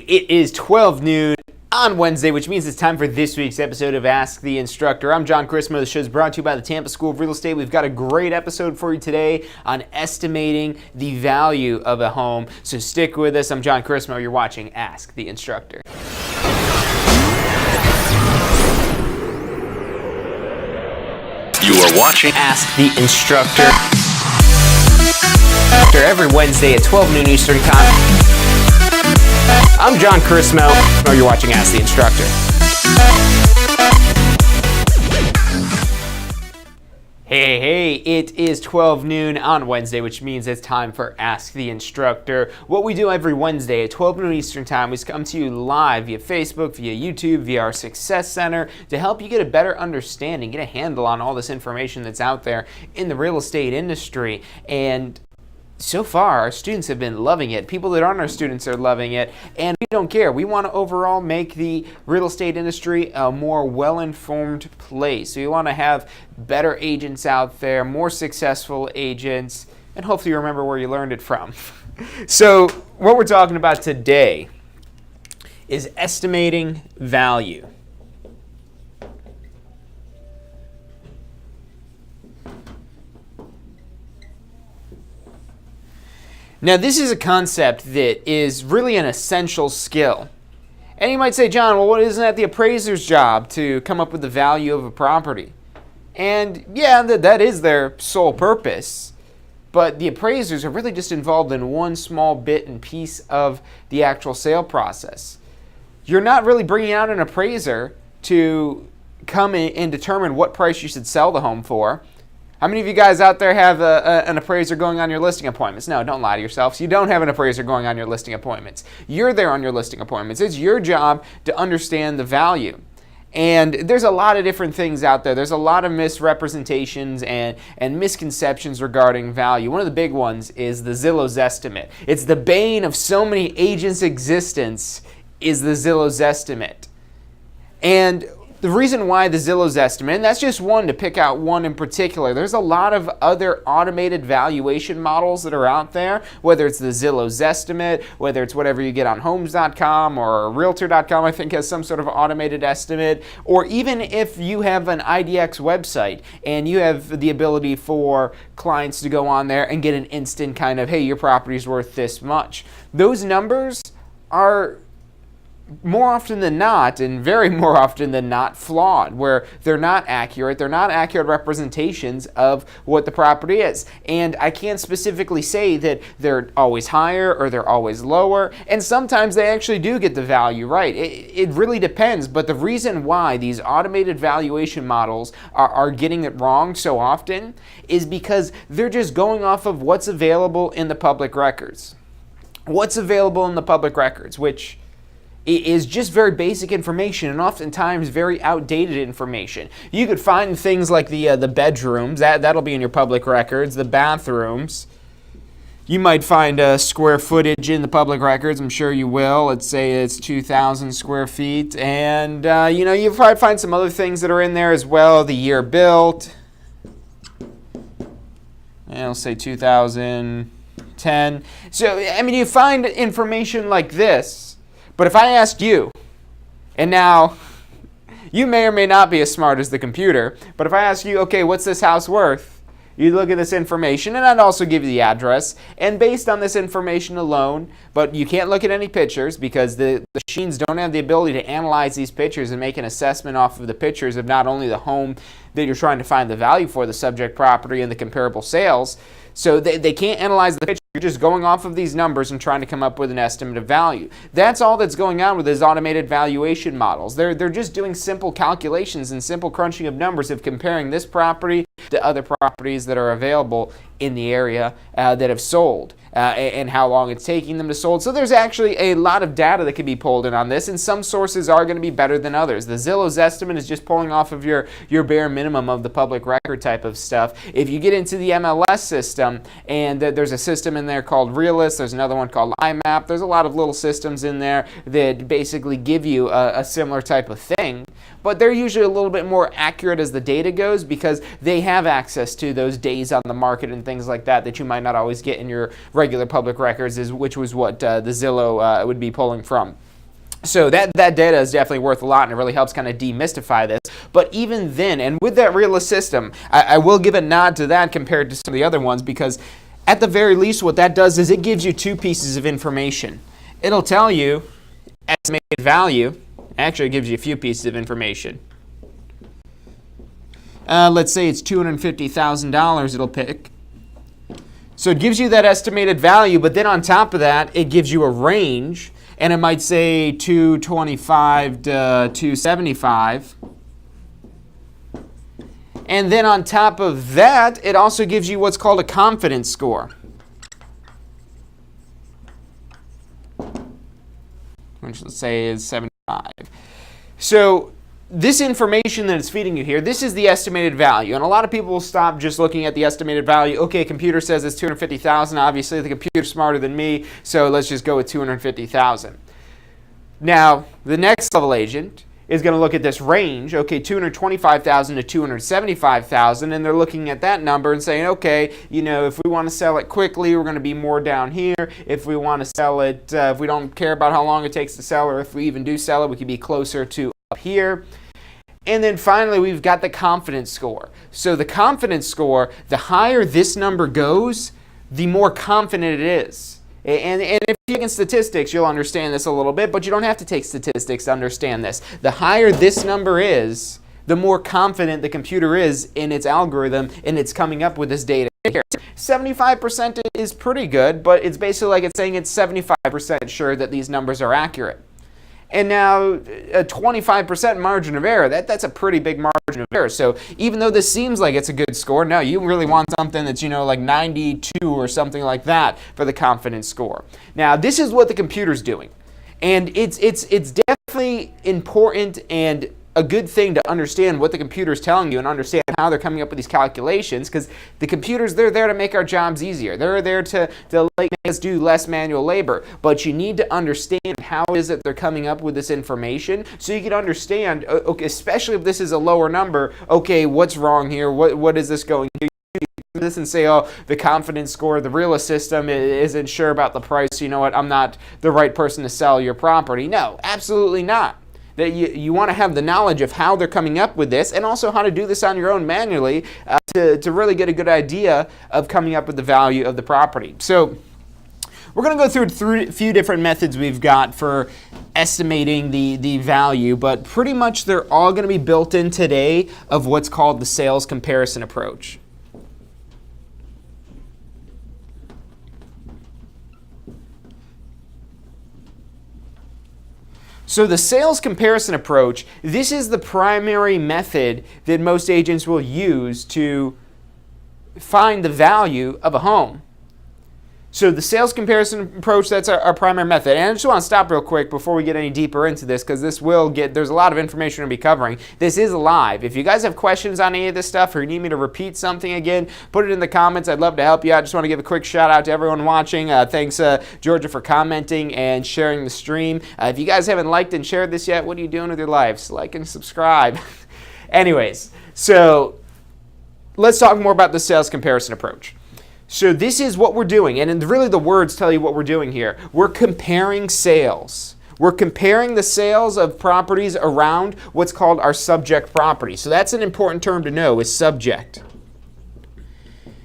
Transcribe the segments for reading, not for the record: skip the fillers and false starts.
It is 12 noon on Wednesday, which means it's time for this week's episode of Ask the Instructor. I'm John Christmo. The show is brought to you by the Tampa School of Real Estate. We've got a great episode for you today on estimating the value of a home. So stick with us. I'm John Christmo. You're watching Ask the Instructor. You are watching Ask the Instructor. Every Wednesday at 12 noon Eastern Time. I'm John Christmo. You're watching Ask the Instructor. Hey, it is 12 noon on Wednesday, which means it's time for Ask the Instructor. What we do every Wednesday at 12 noon Eastern Time is come to you live via Facebook, via YouTube, via our Success Center to help you get a better understanding, get a handle on all this information that's out there in the real estate industry. And so far, our students have been loving it. People that aren't our students are loving it, and we don't care. We want to overall make the real estate industry a more well-informed place. We want to have better agents out there, more successful agents, and hopefully you remember where you learned it from. So what we're talking about today is estimating value. Now, this is a concept that is really an essential skill. And you might say, John, well, isn't that the appraiser's job to come up with the value of a property? And yeah, that is their sole purpose. But the appraisers are really just involved in one small bit and piece of the actual sale process. You're not really bringing out an appraiser to come in and determine what price you should sell the home for. How many of you guys out there have an appraiser going on your listing appointments? No, don't lie to yourselves. You don't have an appraiser going on your listing appointments. You're there on your listing appointments. It's your job to understand the value. And there's a lot of different things out there. There's a lot of misrepresentations and misconceptions regarding value. One of the big ones is the Zillow's estimate. It's the bane of so many agents' existence is the Zillow's estimate. And the reason why the Zillow's estimate, and that's just one to pick out one in particular. There's a lot of other automated valuation models that are out there, whether it's the Zillow's estimate, whether it's whatever you get on homes.com or realtor.com, I think has some sort of automated estimate, or even if you have an IDX website and you have the ability for clients to go on there and get an instant kind of, hey, your property's worth this much. Those numbers are more often than not, and very more often than not, flawed, where they're not accurate. They're not accurate representations of what the property is. And I can't specifically say that they're always higher or they're always lower. And sometimes they actually do get the value right. It really depends. But the reason why these automated valuation models are getting it wrong so often is because they're just going off of what's available in the public records. What's available in the public records, which is just very basic information and oftentimes very outdated information. You could find things like the bedrooms, that'll be in your public records, the bathrooms. You might find square footage in the public records, I'm sure you will. Let's say it's 2,000 square feet. And you'll probably find some other things that are in there as well. The year built, and I'll say 2010. So, you find information like this. But if I asked you, and now you may or may not be as smart as the computer, but if I ask you, okay, what's this house worth? You'd look at this information, and I'd also give you the address. And based on this information alone, but you can't look at any pictures because the machines don't have the ability to analyze these pictures and make an assessment off of the pictures of not only the home that you're trying to find the value for, the subject property, and the comparable sales. So they can't analyze the picture. You're just going off of these numbers and trying to come up with an estimate of value. That's all that's going on with these automated valuation models. They're just doing simple calculations and simple crunching of numbers of comparing this property to other properties that are available in the area that have sold and how long it's taking them to sold. So there's actually a lot of data that can be pulled in on this, and some sources are going to be better than others. The Zillow's estimate is just pulling off of your bare minimum of the public record type of stuff. If you get into the MLS system, and there's a system in there called Realist, there's another one called IMAP, there's a lot of little systems in there that basically give you a similar type of thing. But they're usually a little bit more accurate as the data goes because they have access to those days on the market and things like that that you might not always get in your regular public records, which was what the Zillow would be pulling from. So that data is definitely worth a lot, and it really helps kind of demystify this. But even then, and with that realist system, I will give a nod to that compared to some of the other ones, because at the very least what that does is it gives you two pieces of information. It'll tell you estimated value. Actually, it gives you a few pieces of information. Let's say it's $250,000 it'll pick. So it gives you that estimated value, but then on top of that, it gives you a range, and it might say 225 to 275. And then on top of that, it also gives you what's called a confidence score, which let's say is 75. So this information that it's feeding you here, this is the estimated value. And a lot of people will stop just looking at the estimated value. Okay, computer says it's 250,000. Obviously, the computer's smarter than me, so let's just go with 250,000. Now, the next level agent is going to look at this range, okay, 225,000 to 275,000, and they're looking at that number and saying, okay, you know, if we want to sell it quickly, we're going to be more down here. If we want to sell it, if we don't care about how long it takes to sell, or if we even do sell it, we could be closer to up here. And then finally, we've got the confidence score. So the confidence score, the higher this number goes, the more confident it is. And if you take in statistics, you'll understand this a little bit, but you don't have to take statistics to understand this. The higher this number is, the more confident the computer is in its algorithm, and it's coming up with this data here. 75% is pretty good, but it's basically like it's saying it's 75% sure that these numbers are accurate. And now a 25% margin of error, that's a pretty big margin of error. So even though this seems like it's a good score, no, you really want something that's, you know, like 92 or something like that for the confidence score. Now, this is what the computer's doing. And it's definitely important and a good thing to understand what the computer is telling you and understand how they're coming up with these calculations, because the computers, they're there to make our jobs easier. They're there to make us do less manual labor. But you need to understand how it is that they're coming up with this information so you can understand, okay, especially if this is a lower number, okay, what's wrong here? What is this going to do? This and say, oh, the confidence score, the realist system isn't sure about the price. You know what? I'm not the right person to sell your property. No, absolutely not. That you want to have the knowledge of how they're coming up with this, and also how to do this on your own manually to really get a good idea of coming up with the value of the property. So we're going to go through a few different methods we've got for estimating the value, but pretty much they're all going to be built in today of what's called the sales comparison approach. So the sales comparison approach, this is the primary method that most agents will use to find the value of a home. So the sales comparison approach, that's our primary method. And I just want to stop real quick before we get any deeper into this, because there's a lot of information to be covering. This is live. If you guys have questions on any of this stuff, or you need me to repeat something again, put it in the comments. I'd love to help you out. I just want to give a quick shout out to everyone watching. Thanks, Georgia, for commenting and sharing the stream. If you guys haven't liked and shared this yet, what are you doing with your lives? Like and subscribe. Anyways, so let's talk more about the sales comparison approach. So this is what we're doing, and really the words tell you what we're doing here. We're comparing sales. We're comparing the sales of properties around what's called our subject property. So that's an important term to know, is subject.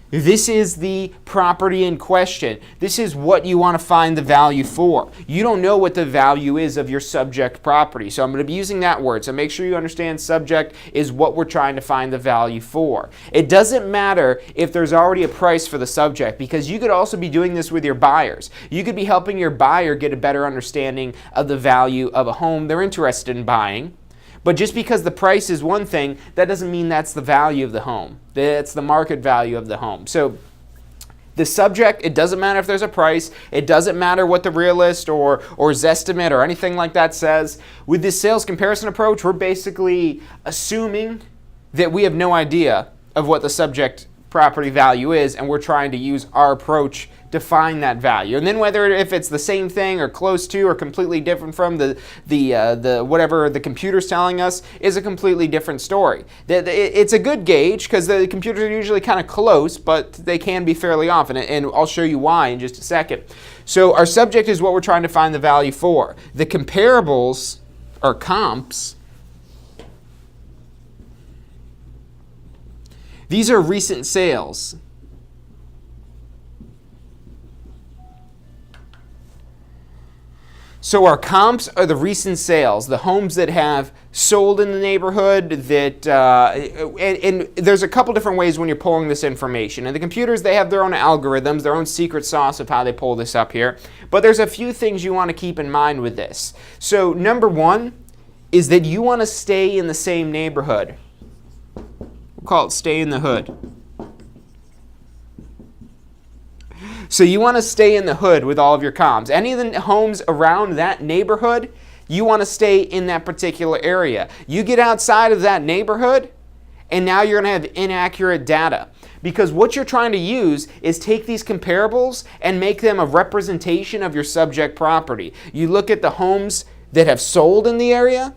This is the property in question. This is what you want to find the value for. You don't know what the value is of your subject property. So I'm going to be using that word. So make sure you understand subject is what we're trying to find the value for. It doesn't matter if there's already a price for the subject, because you could also be doing this with your buyers. You could be helping your buyer get a better understanding of the value of a home they're interested in buying. But just because the price is one thing, that doesn't mean that's the value of the home. That's the market value of the home. So the subject, it doesn't matter if there's a price. It doesn't matter what the realist or Zestimate or anything like that says. With this sales comparison approach, we're basically assuming that we have no idea of what the subject property value is, and we're trying to use our approach to find that value. And then if it's the same thing or close to or completely different from the whatever the computer's telling us is a completely different story. It's a good gauge because the computers are usually kind of close, but they can be fairly off, and I'll show you why in just a second. So our subject is what we're trying to find the value for. The comparables or comps, these are recent sales. So our comps are the recent sales, the homes that have sold in the neighborhood that, and there's a couple different ways when you're pulling this information. And the computers, they have their own algorithms, their own secret sauce of how they pull this up here. But there's a few things you want to keep in mind with this. So number one is that you want to stay in the same neighborhood. We'll call it stay in the hood. So you want to stay in the hood with all of your comps. Any of the homes around that neighborhood, you want to stay in that particular area. You get outside of that neighborhood, and now you're going to have inaccurate data. Because what you're trying to use is take these comparables and make them a representation of your subject property. You look at the homes that have sold in the area,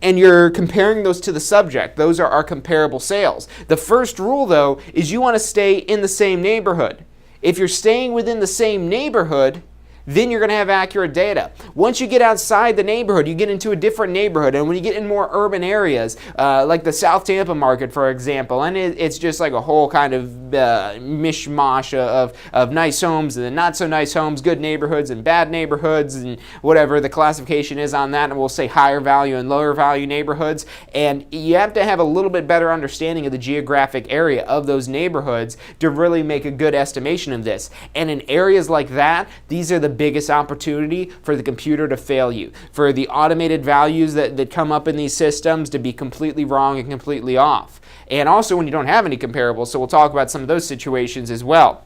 and you're comparing those to the subject. Those are our comparable sales. The first rule, though, is you want to stay in the same neighborhood. If you're staying within the same neighborhood, then you're going to have accurate data. Once you get outside the neighborhood, you get into a different neighborhood. And when you get in more urban areas, like the South Tampa market, for example, and it's just like a whole kind of mishmash of nice homes and not so nice homes, good neighborhoods and bad neighborhoods, and whatever the classification is on that, and we'll say higher value and lower value neighborhoods. And you have to have a little bit better understanding of the geographic area of those neighborhoods to really make a good estimation of this. And in areas like that, these are the biggest opportunity for the computer to fail you, for the automated values that come up in these systems to be completely wrong and completely off. And also when you don't have any comparables, so we'll talk about some of those situations as well.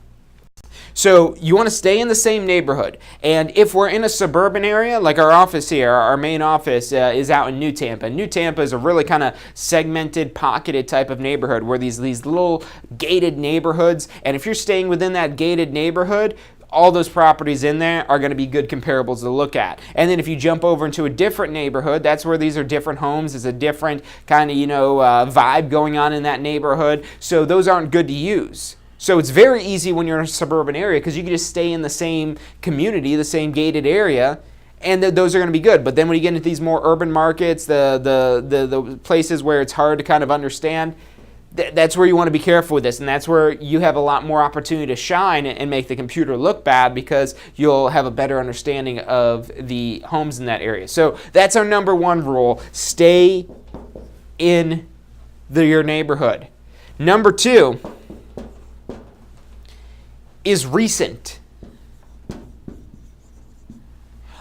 So you want to stay in the same neighborhood. And if we're in a suburban area, like our office here, our main office is out in New Tampa. New Tampa is a really kind of segmented, pocketed type of neighborhood where these little gated neighborhoods, and if you're staying within that gated neighborhood, all those properties in there are going to be good comparables to look at. And then if you jump over into a different neighborhood, that's where these are different homes. There's a different kind of, vibe going on in that neighborhood. So those aren't good to use. So it's very easy when you're in a suburban area because you can just stay in the same community, the same gated area, and those are going to be good. But then when you get into these more urban markets, the places where it's hard to kind of understand, that's where you want to be careful with this, and that's where you have a lot more opportunity to shine and make the computer look bad because you'll have a better understanding of the homes in that area. So that's our number one rule. Stay in your neighborhood. Number two is recent.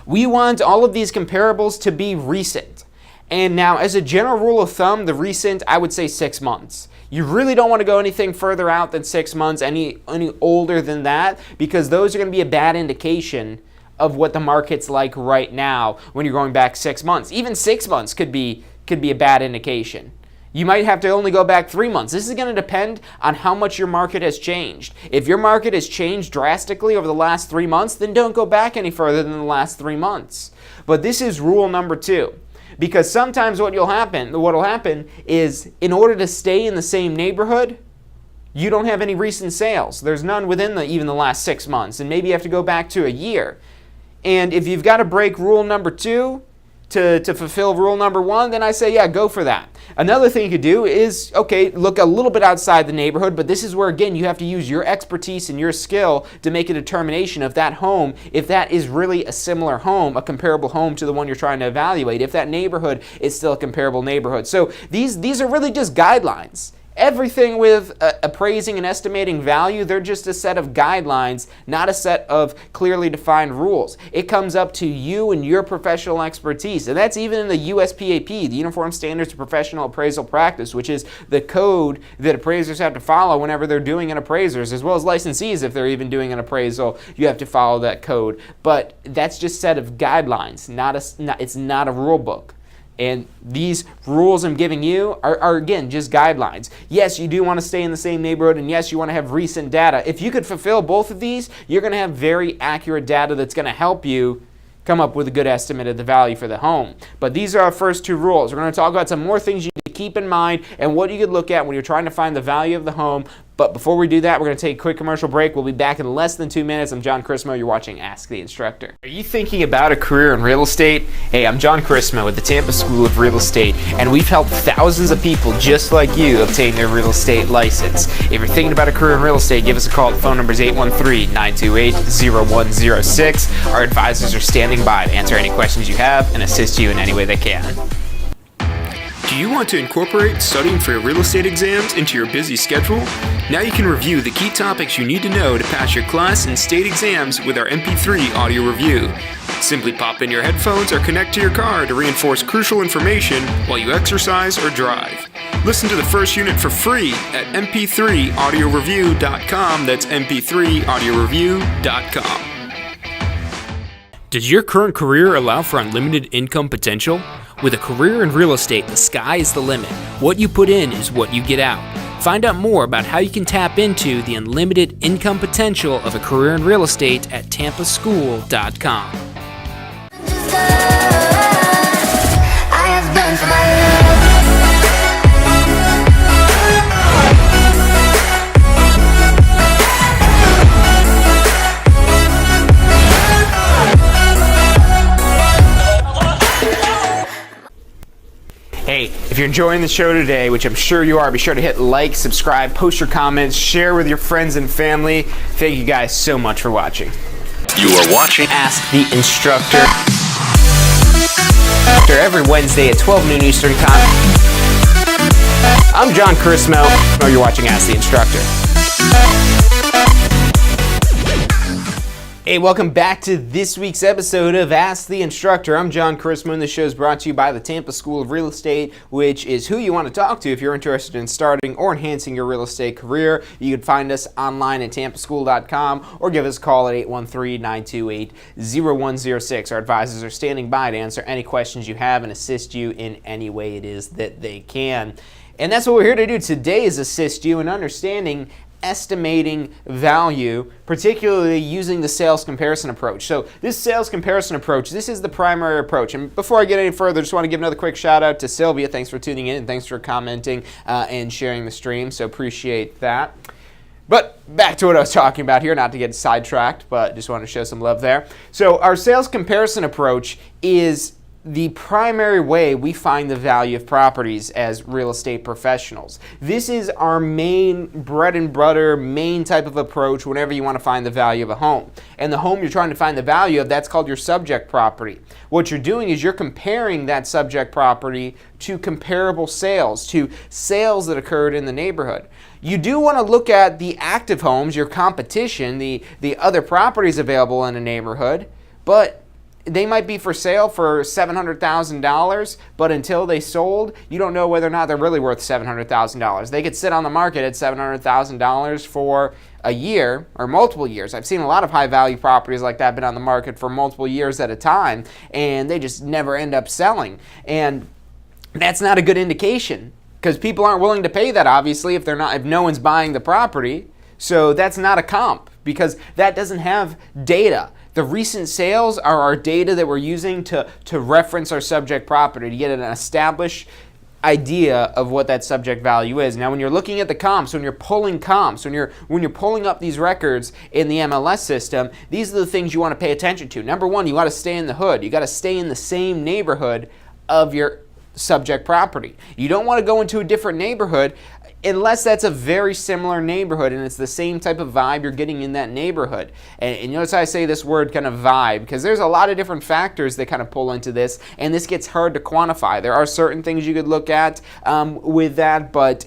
We want all of these comparables to be recent. And now, as a general rule of thumb, the recent, I would say 6 months. You really don't want to go anything further out than 6 months, any older than that, because those are going to be a bad indication of what the market's like right now when you're going back 6 months. Even 6 months could be a bad indication. You might have to only go back 3 months. This is going to depend on how much your market has changed. If your market has changed drastically over the last 3 months, then don't go back any further than the last 3 months. But this is rule number two. Because sometimes what will happen is in order to stay in the same neighborhood, you don't have any recent sales. There's none within even the last 6 months, and maybe you have to go back to a year. And if you've got to break rule number two to fulfill rule number one, then I say, yeah, go for that. Another thing you could do is, okay, look a little bit outside the neighborhood, but this is where, again, you have to use your expertise and your skill to make a determination of that home, if that is really a similar home, a comparable home to the one you're trying to evaluate, if that neighborhood is still a comparable neighborhood. So these are really just guidelines. Everything with appraising and estimating value, they're just a set of guidelines, not a set of clearly defined rules. It comes up to you and your professional expertise. And that's even in the USPAP, the Uniform Standards of Professional Appraisal Practice, which is the code that appraisers have to follow whenever they're doing an appraisers, as well as licensees if they're even doing an appraisal. You have to follow that code. But that's just a set of guidelines, it's not a rule book. And these rules I'm giving you are again, just guidelines. Yes, you do want to stay in the same neighborhood, and yes, you want to have recent data. If you could fulfill both of these, you're going to have very accurate data that's going to help you come up with a good estimate of the value for the home. But these are our first two rules. We're going to talk about some more things you need to keep in mind and what you could look at when you're trying to find the value of the home. But before we do that, we're going to take a quick commercial break. We'll be back in less than 2 minutes. I'm John Chrismo. You're watching Ask the Instructor. Are you thinking about a career in real estate? Hey, I'm John Chrismo with the Tampa School of Real Estate, and we've helped thousands of people just like you obtain their real estate license. If you're thinking about a career in real estate, give us a call. The phone number is 813-928-0106. Our advisors are standing by to answer any questions you have and assist you in any way they can. Do you want to incorporate studying for your real estate exams into your busy schedule? Now you can review the key topics you need to know to pass your class and state exams with our MP3 audio review. Simply pop in your headphones or connect to your car to reinforce crucial information while you exercise or drive. Listen to the first unit for free at mp3audioreview.com. That's mp3audioreview.com. Does your current career allow for unlimited income potential? With a career in real estate, the sky is the limit. What you put in is what you get out. Find out more about how you can tap into the unlimited income potential of a career in real estate at tampaschool.com. Hey, if you're enjoying the show today, which I'm sure you are, be sure to hit like, subscribe, post your comments, share with your friends and family. Thank you guys so much for watching. You are watching Ask the Instructor. Every Wednesday at 12 noon Eastern Time. I'm John Chrismo. You're watching Ask the Instructor. Hey, welcome back to this week's episode of Ask the Instructor. I'm John Chrismo, and the show is brought to you by the Tampa School of Real Estate, which is who you want to talk to if you're interested in starting or enhancing your real estate career. You can find us online at tampaschool.com or give us a call at 813-928-0106. Our advisors are standing by to answer any questions you have and assist you in any way it is that they can. And that's what we're here to do today, is assist you in understanding estimating value, particularly using the sales comparison approach. So this sales comparison approach, this is the primary approach. And before I get any further, just want to give another quick shout out to Sylvia. Thanks for tuning in and thanks for commenting and sharing the stream. So appreciate that. But back to what I was talking about here, not to get sidetracked, but just want to show some love there. So our sales comparison approach is the primary way we find the value of properties as real estate professionals. This is our main bread and butter, main type of approach whenever you want to find the value of a home. And the home you're trying to find the value of, that's called your subject property. What you're doing is you're comparing that subject property to comparable sales, to sales that occurred in the neighborhood. You do want to look at the active homes, your competition, the other properties available in a neighborhood, but they might be for sale for $700,000, but until they sold, you don't know whether or not they're really worth $700,000. They could sit on the market at $700,000 for a year or multiple years. I've seen a lot of high-value properties like that been on the market for multiple years at a time, and they just never end up selling. And that's not a good indication, because people aren't willing to pay that, obviously, if no one's buying the property. So that's not a comp, because that doesn't have data. The recent sales are our data that we're using to reference our subject property, to get an established idea of what that subject value is. Now, when you're looking at the comps, when you're pulling comps, when you're pulling up these records in the MLS system, these are the things you want to pay attention to. Number one, you got to stay in the hood. You got to stay in the same neighborhood of your subject property. You don't want to go into a different neighborhood unless that's a very similar neighborhood and it's the same type of vibe you're getting in that neighborhood. And notice how I say this word kind of vibe, because there's a lot of different factors that kind of pull into this, and this gets hard to quantify. There are certain things you could look at with that, but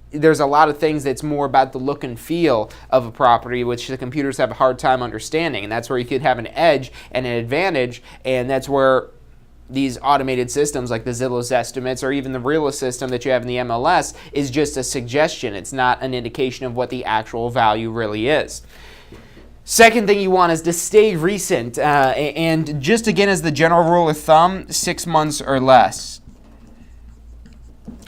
there's a lot of things that's more about the look and feel of a property, which the computers have a hard time understanding, and that's where you could have an edge and an advantage, and that's where these automated systems like the Zillow Estimates or even the Realist system that you have in the MLS is just a suggestion. It's not an indication of what the actual value really is. Second thing you want is to stay recent, and just again as the general rule of thumb, 6 months or less.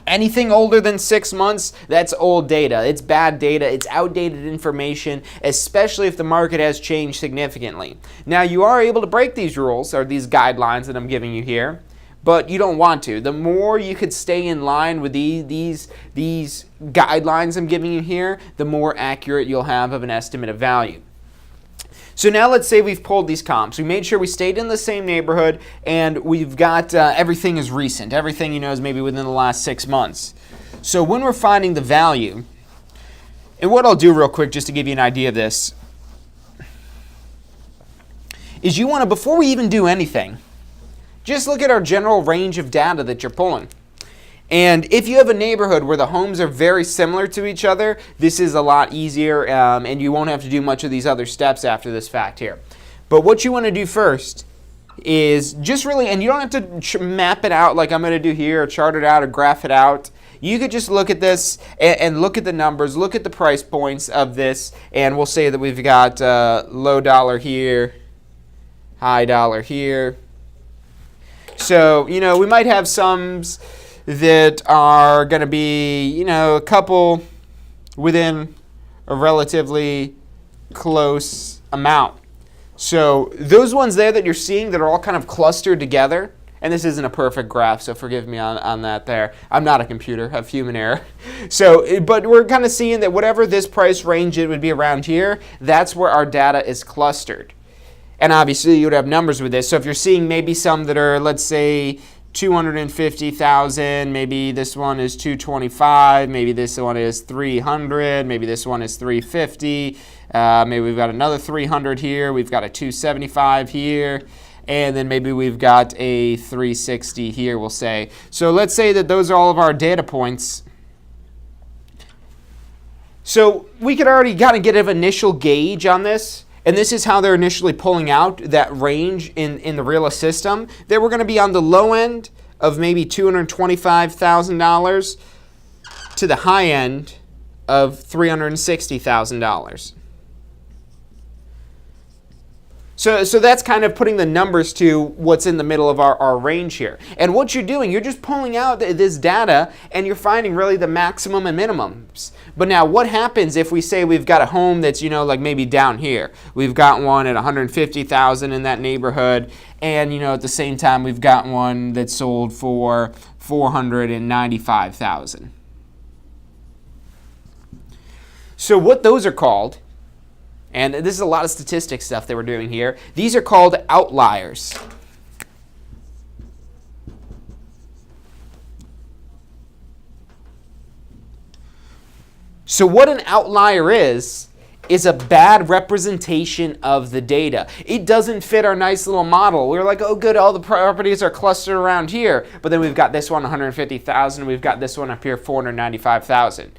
Anything older than 6 months, that's old data. It's bad data. It's outdated information, especially if the market has changed significantly. Now, you are able to break these rules or these guidelines that I'm giving you here, but you don't want to. The more you could stay in line with these guidelines I'm giving you here, the more accurate you'll have of an estimate of value. So now let's say we've pulled these comps. We made sure we stayed in the same neighborhood, and we've got everything is recent. Everything is maybe within the last 6 months. So when we're finding the value, and what I'll do real quick just to give you an idea of this, is you want to, before we even do anything, just look at our general range of data that you're pulling. And if you have a neighborhood where the homes are very similar to each other, this is a lot easier, and you won't have to do much of these other steps after this fact here. But what you want to do first is just really, and you don't have to map it out like I'm going to do here, or chart it out, or graph it out. You could just look at this and look at the numbers, look at the price points of this, and we'll say that we've got low dollar here, high dollar here. So, we might have sums that are going to be, a couple within a relatively close amount. So those ones there that you're seeing that are all kind of clustered together, and this isn't a perfect graph, so forgive me on that there. I'm not a computer, I have human error. So, but we're kind of seeing that whatever this price range it would be around here, that's where our data is clustered. And obviously you would have numbers with this. So if you're seeing maybe some that are, let's say, 250,000, maybe this one is 225, maybe this one is 300, maybe this one is 350, maybe we've got another 300 here, we've got a 275 here, and then maybe we've got a 360 here, we'll say. So let's say that those are all of our data points. So we could already kind of get an initial gauge on this. And this is how they're initially pulling out that range in the Realist system. They were going to be on the low end of maybe $225,000 to the high end of $360,000. So that's kind of putting the numbers to what's in the middle of our range here. And what you're doing, you're just pulling out this data and you're finding really the maximum and minimums. But now what happens if we say we've got a home that's, like maybe down here. We've got one at $150,000 in that neighborhood, and at the same time we've got one that's sold for $495,000. So what those are called, and this is a lot of statistics stuff that we're doing here, these are called outliers. So what an outlier is a bad representation of the data. It doesn't fit our nice little model. We're like, oh good, all the properties are clustered around here, but then we've got this one 150,000, we've got this one up here 495,000.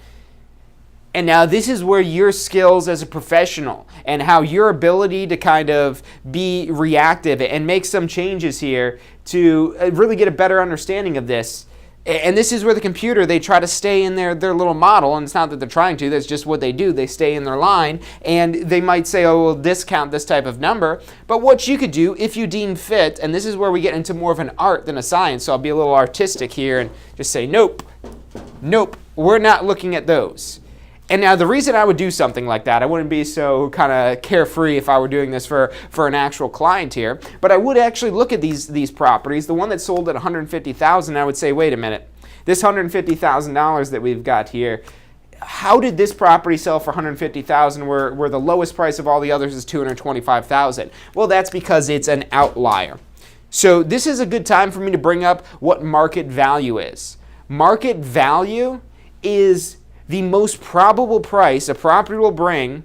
And now this is where your skills as a professional and how your ability to kind of be reactive and make some changes here to really get a better understanding of this. And this is where the computer, they try to stay in their little model, and it's not that they're trying to, that's just what they do. They stay in their line, and they might say, oh, we'll discount this type of number. But what you could do, if you deem fit, and this is where we get into more of an art than a science, so I'll be a little artistic here and just say, nope, we're not looking at those. And now the reason I would do something like that, I wouldn't be so kind of carefree if I were doing this for an actual client here, but I would actually look at these properties. The one that sold at $150,000, I would say, wait a minute, this $150,000 that we've got here, how did this property sell for $150,000 where the lowest price of all the others is $225,000? Well, that's because it's an outlier. So this is a good time for me to bring up what market value is. Market value is the most probable price a property will bring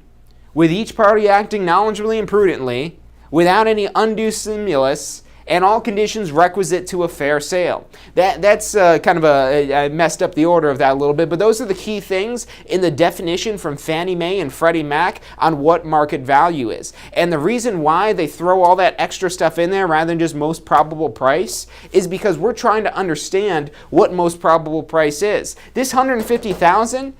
with each party acting knowledgeably and prudently without any undue stimulus and all conditions requisite to a fair sale. That's kind of I messed up the order of that a little bit, but those are the key things in the definition from Fannie Mae and Freddie Mac on what market value is. And the reason why they throw all that extra stuff in there rather than just most probable price is because we're trying to understand what most probable price is. This $150,000,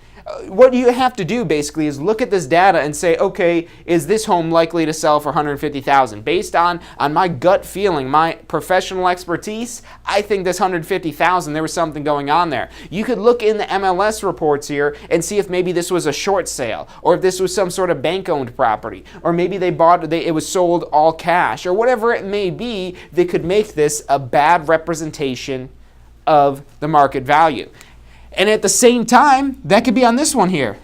What you have to do basically is look at this data and say, okay, is this home likely to sell for $150,000? Based on my gut feeling, my professional expertise, I think this $150,000, there was something going on there. You could look in the MLS reports here and see if maybe this was a short sale, or if this was some sort of bank-owned property, or maybe it was sold all cash, or whatever it may be that could make this a bad representation of the market value. And at the same time, that could be on this one here.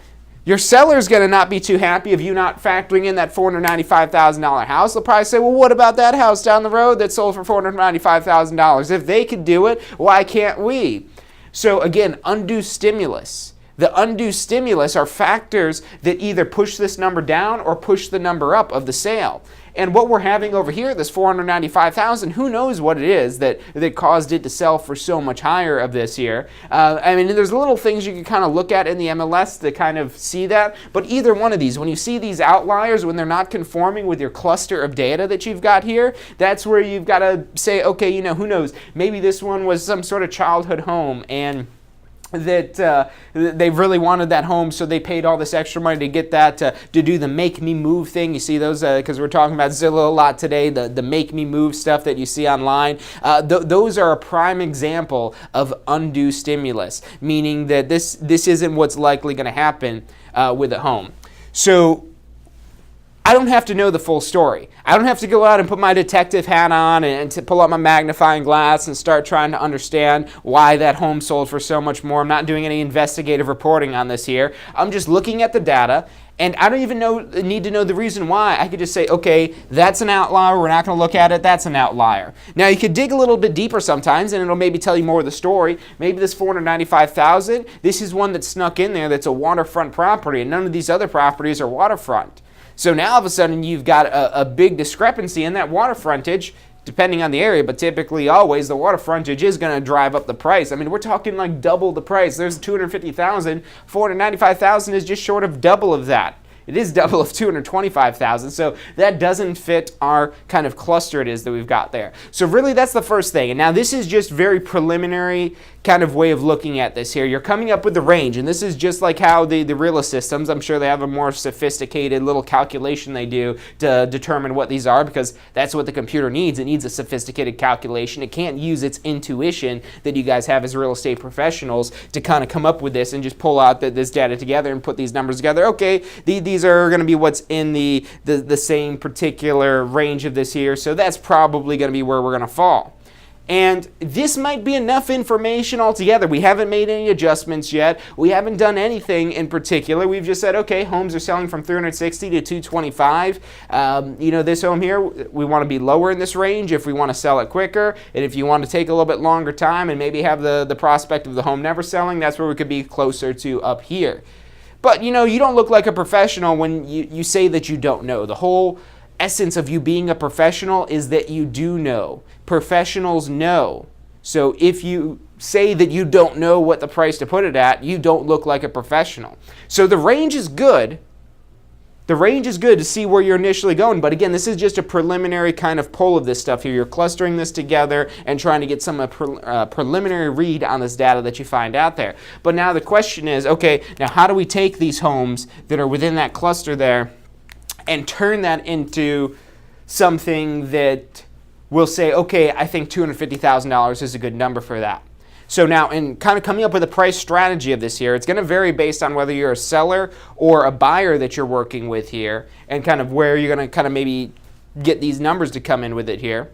Your seller's going to not be too happy of you not factoring in that $495,000 house. They'll probably say, well, what about that house down the road that sold for $495,000? If they could do it, why can't we? So again, undue stimulus. The undue stimulus are factors that either push this number down or push the number up of the sale. And what we're having over here, this $495,000, who knows what it is that caused it to sell for so much higher of this year. I mean, there's little things you can kind of look at in the MLS to kind of see that. But either one of these, when you see these outliers, when they're not conforming with your cluster of data that you've got here, that's where you've got to say, okay, you know, who knows? Maybe this one was some sort of childhood home, and that they really wanted that home, so they paid all this extra money to get that to do the make me move thing. You see those because we're talking about Zillow a lot today, the make me move stuff that you see online. Those are a prime example of undue stimulus, meaning that this isn't what's likely going to happen with a home. So I don't have to know the full story. I don't have to go out and put my detective hat on and to pull out my magnifying glass and start trying to understand why that home sold for so much more. I'm not doing any investigative reporting on this here. I'm just looking at the data, and I don't even need to know the reason why. I could just say, okay, that's an outlier. We're not going to look at it. That's an outlier. Now, you could dig a little bit deeper sometimes, and it'll maybe tell you more of the story. Maybe this $495,000, this is one that snuck in there that's a waterfront property, and none of these other properties are waterfront. So now all of a sudden you've got a big discrepancy in that water frontage, depending on the area, but typically always the water frontage is going to drive up the price. I mean, we're talking like double the price. There's $250,000, $495,000 is just short of double of that. It is double of $225,000, so that doesn't fit our kind of cluster it is that we've got there. So really that's the first thing. And now this is just very preliminary kind of way of looking at this here. You're coming up with the range, and this is just like how the realist systems, I'm sure they have a more sophisticated little calculation they do to determine what these are, because that's what the computer needs. It needs a sophisticated calculation. It can't use its intuition that you guys have as real estate professionals to kind of come up with this and just pull out this data together and put these numbers together. Okay, these are going to be what's in the same particular range of this here, so that's probably going to be where we're going to fall. And this might be enough information altogether. We haven't made any adjustments yet. We haven't done anything in particular. We've just said, okay, homes are selling from 360 to 225. This home here, we want to be lower in this range if we want to sell it quicker. And if you want to take a little bit longer time and maybe have the prospect of the home never selling, that's where we could be closer to up here. But, you don't look like a professional when you say that you don't know. The whole essence of you being a professional is that you do know. Professionals know. So if you say that you don't know what the price to put it at, you don't look like a professional. So the range is good. The range is good to see where you're initially going. But again, this is just a preliminary kind of pull of this stuff here. You're clustering this together and trying to get some preliminary read on this data that you find out there. But now the question is, okay, now how do we take these homes that are within that cluster there and turn that into something that will say, okay, I think $250,000 is a good number for that. So now in kind of coming up with a price strategy of this here, it's going to vary based on whether you're a seller or a buyer that you're working with here, and kind of where you're going to kind of maybe get these numbers to come in with it here.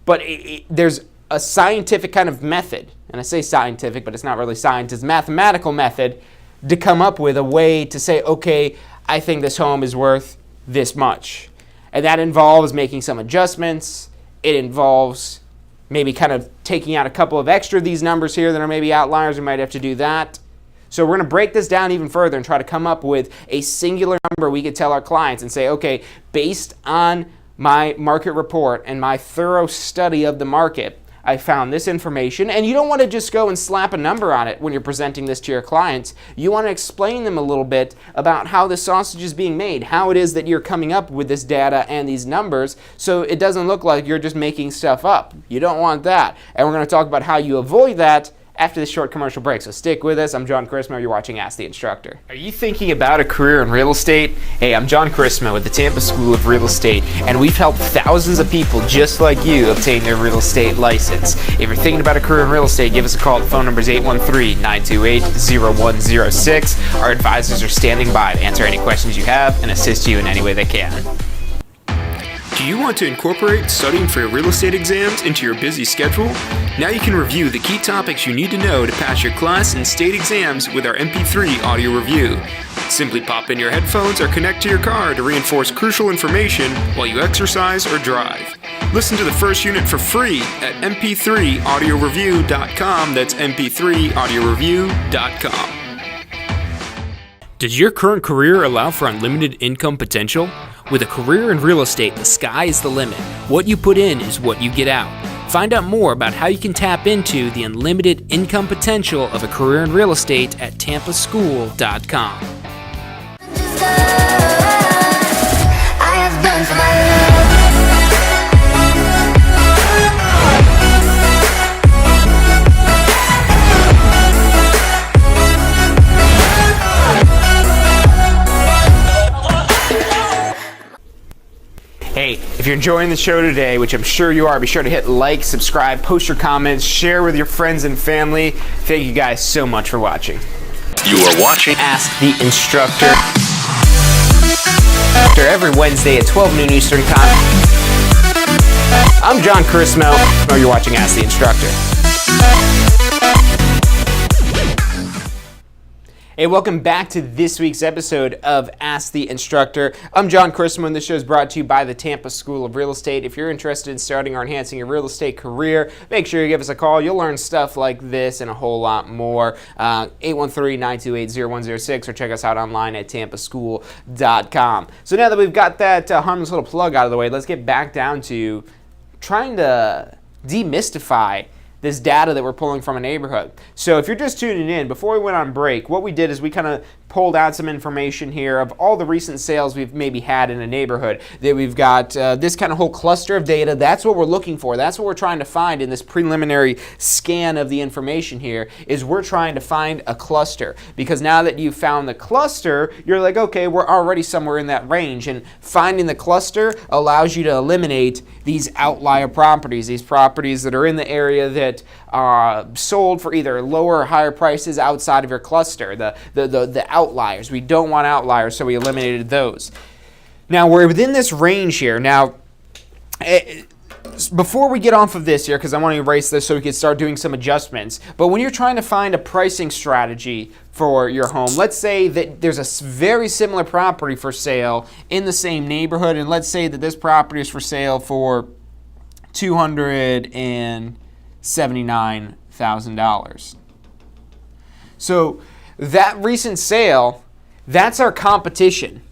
But there's a scientific kind of method, and I say scientific, but it's not really science, it's mathematical method to come up with a way to say, okay, I think this home is worth this much. And that involves making some adjustments. It involves maybe kind of taking out a couple of extra of these numbers here that are maybe outliers. We might have to do that. So we're going to break this down even further and try to come up with a singular number we could tell our clients and say, okay, based on my market report and my thorough study of the market, I found this information. And you don't want to just go and slap a number on it when you're presenting this to your clients. You want to explain them a little bit about how the sausage is being made, how it is that you're coming up with this data and these numbers, so it doesn't look like you're just making stuff up. You don't want that. And we're going to talk about how you avoid that after this short commercial break. So stick with us. I'm John Chrismo. You're watching Ask the Instructor. Are you thinking about a career in real estate? Hey, I'm John Chrismo with the Tampa School of Real Estate, and we've helped thousands of people just like you obtain their real estate license. If you're thinking about a career in real estate, give us a call. The phone number is 813-928-0106. Our advisors are standing by to answer any questions you have and assist you in any way they can. Do you want to incorporate studying for your real estate exams into your busy schedule? Now you can review the key topics you need to know to pass your class and state exams with our MP3 audio review. Simply pop in your headphones or connect to your car to reinforce crucial information while you exercise or drive. Listen to the first unit for free at mp3audioreview.com. That's mp3audioreview.com. Does your current career allow for unlimited income potential? With a career in real estate, the sky is the limit. What you put in is what you get out. Find out more about how you can tap into the unlimited income potential of a career in real estate at tampaschool.com. Hey, if you're enjoying the show today, which I'm sure you are, be sure to hit like, subscribe, post your comments, share with your friends and family. Thank you guys so much for watching. You are watching Ask the Instructor. Every Wednesday at 12 noon Eastern Time. I'm John Chrismo. You're watching Ask the Instructor. Hey, welcome back to this week's episode of Ask the Instructor. I'm John Chrismo, and this show is brought to you by the Tampa School of Real Estate. If you're interested in starting or enhancing your real estate career, make sure you give us a call. You'll learn stuff like this and a whole lot more. 813-928-0106, or check us out online at tampaschool.com. So now that we've got that harmless little plug out of the way, let's get back down to trying to demystify this data that we're pulling from a neighborhood. So if you're just tuning in, before we went on break, what we did is we kind of pulled out some information here of all the recent sales we've maybe had in a neighborhood. That we've got this kind of whole cluster of data. That's what we're looking for. That's what we're trying to find in this preliminary scan of the information here, is we're trying to find a cluster. Because now that you've found the cluster, you're like, okay, we're already somewhere in that range. And finding the cluster allows you to eliminate these outlier properties, these properties that are in the area that are sold for either lower or higher prices outside of your cluster, the outliers. We don't want outliers, so we eliminated those. Now we're within this range here. Now, before we get off of this here, because I want to erase this so we can start doing some adjustments, but when you're trying to find a pricing strategy for your home, let's say that there's a very similar property for sale in the same neighborhood, and let's say that this property is for sale for $279,000. So that recent sale, that's our competition.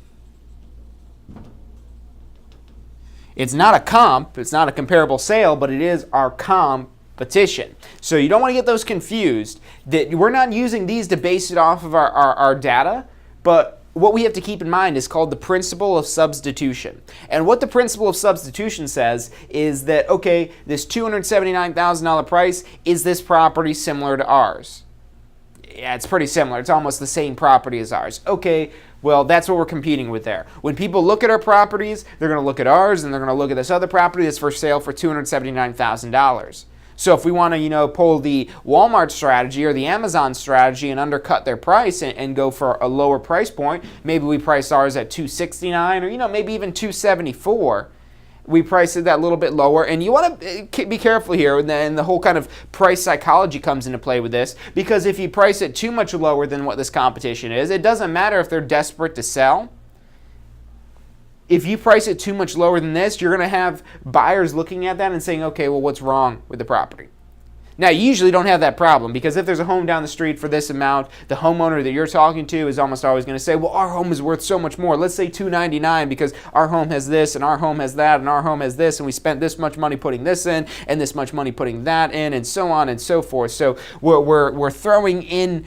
It's not a comp, it's not a comparable sale, but it is our competition. So you don't want to get those confused. That we're not using these to base it off of our data, but what we have to keep in mind is called the principle of substitution. And what the principle of substitution says is that, okay, this $279,000 price, is this property similar to ours? Yeah, it's pretty similar. It's almost the same property as ours. Okay, well, that's what we're competing with there. When people look at our properties, they're going to look at ours, and they're going to look at this other property that's for sale for $279,000. So if we want to, pull the Walmart strategy or the Amazon strategy and undercut their price and go for a lower price point, maybe we price ours at $269 or, maybe even $274. We price it that little bit lower, and you want to be careful here, and the whole kind of price psychology comes into play with this, because if you price it too much lower than what this competition is, it doesn't matter if they're desperate to sell. If you price it too much lower than this, you're going to have buyers looking at that and saying, okay, well, what's wrong with the property? Now, you usually don't have that problem, because if there's a home down the street for this amount, the homeowner that you're talking to is almost always going to say, well, our home is worth so much more. Let's say $299 because our home has this and our home has that and our home has this, and we spent this much money putting this in and this much money putting that in, and so on and so forth. So we're throwing in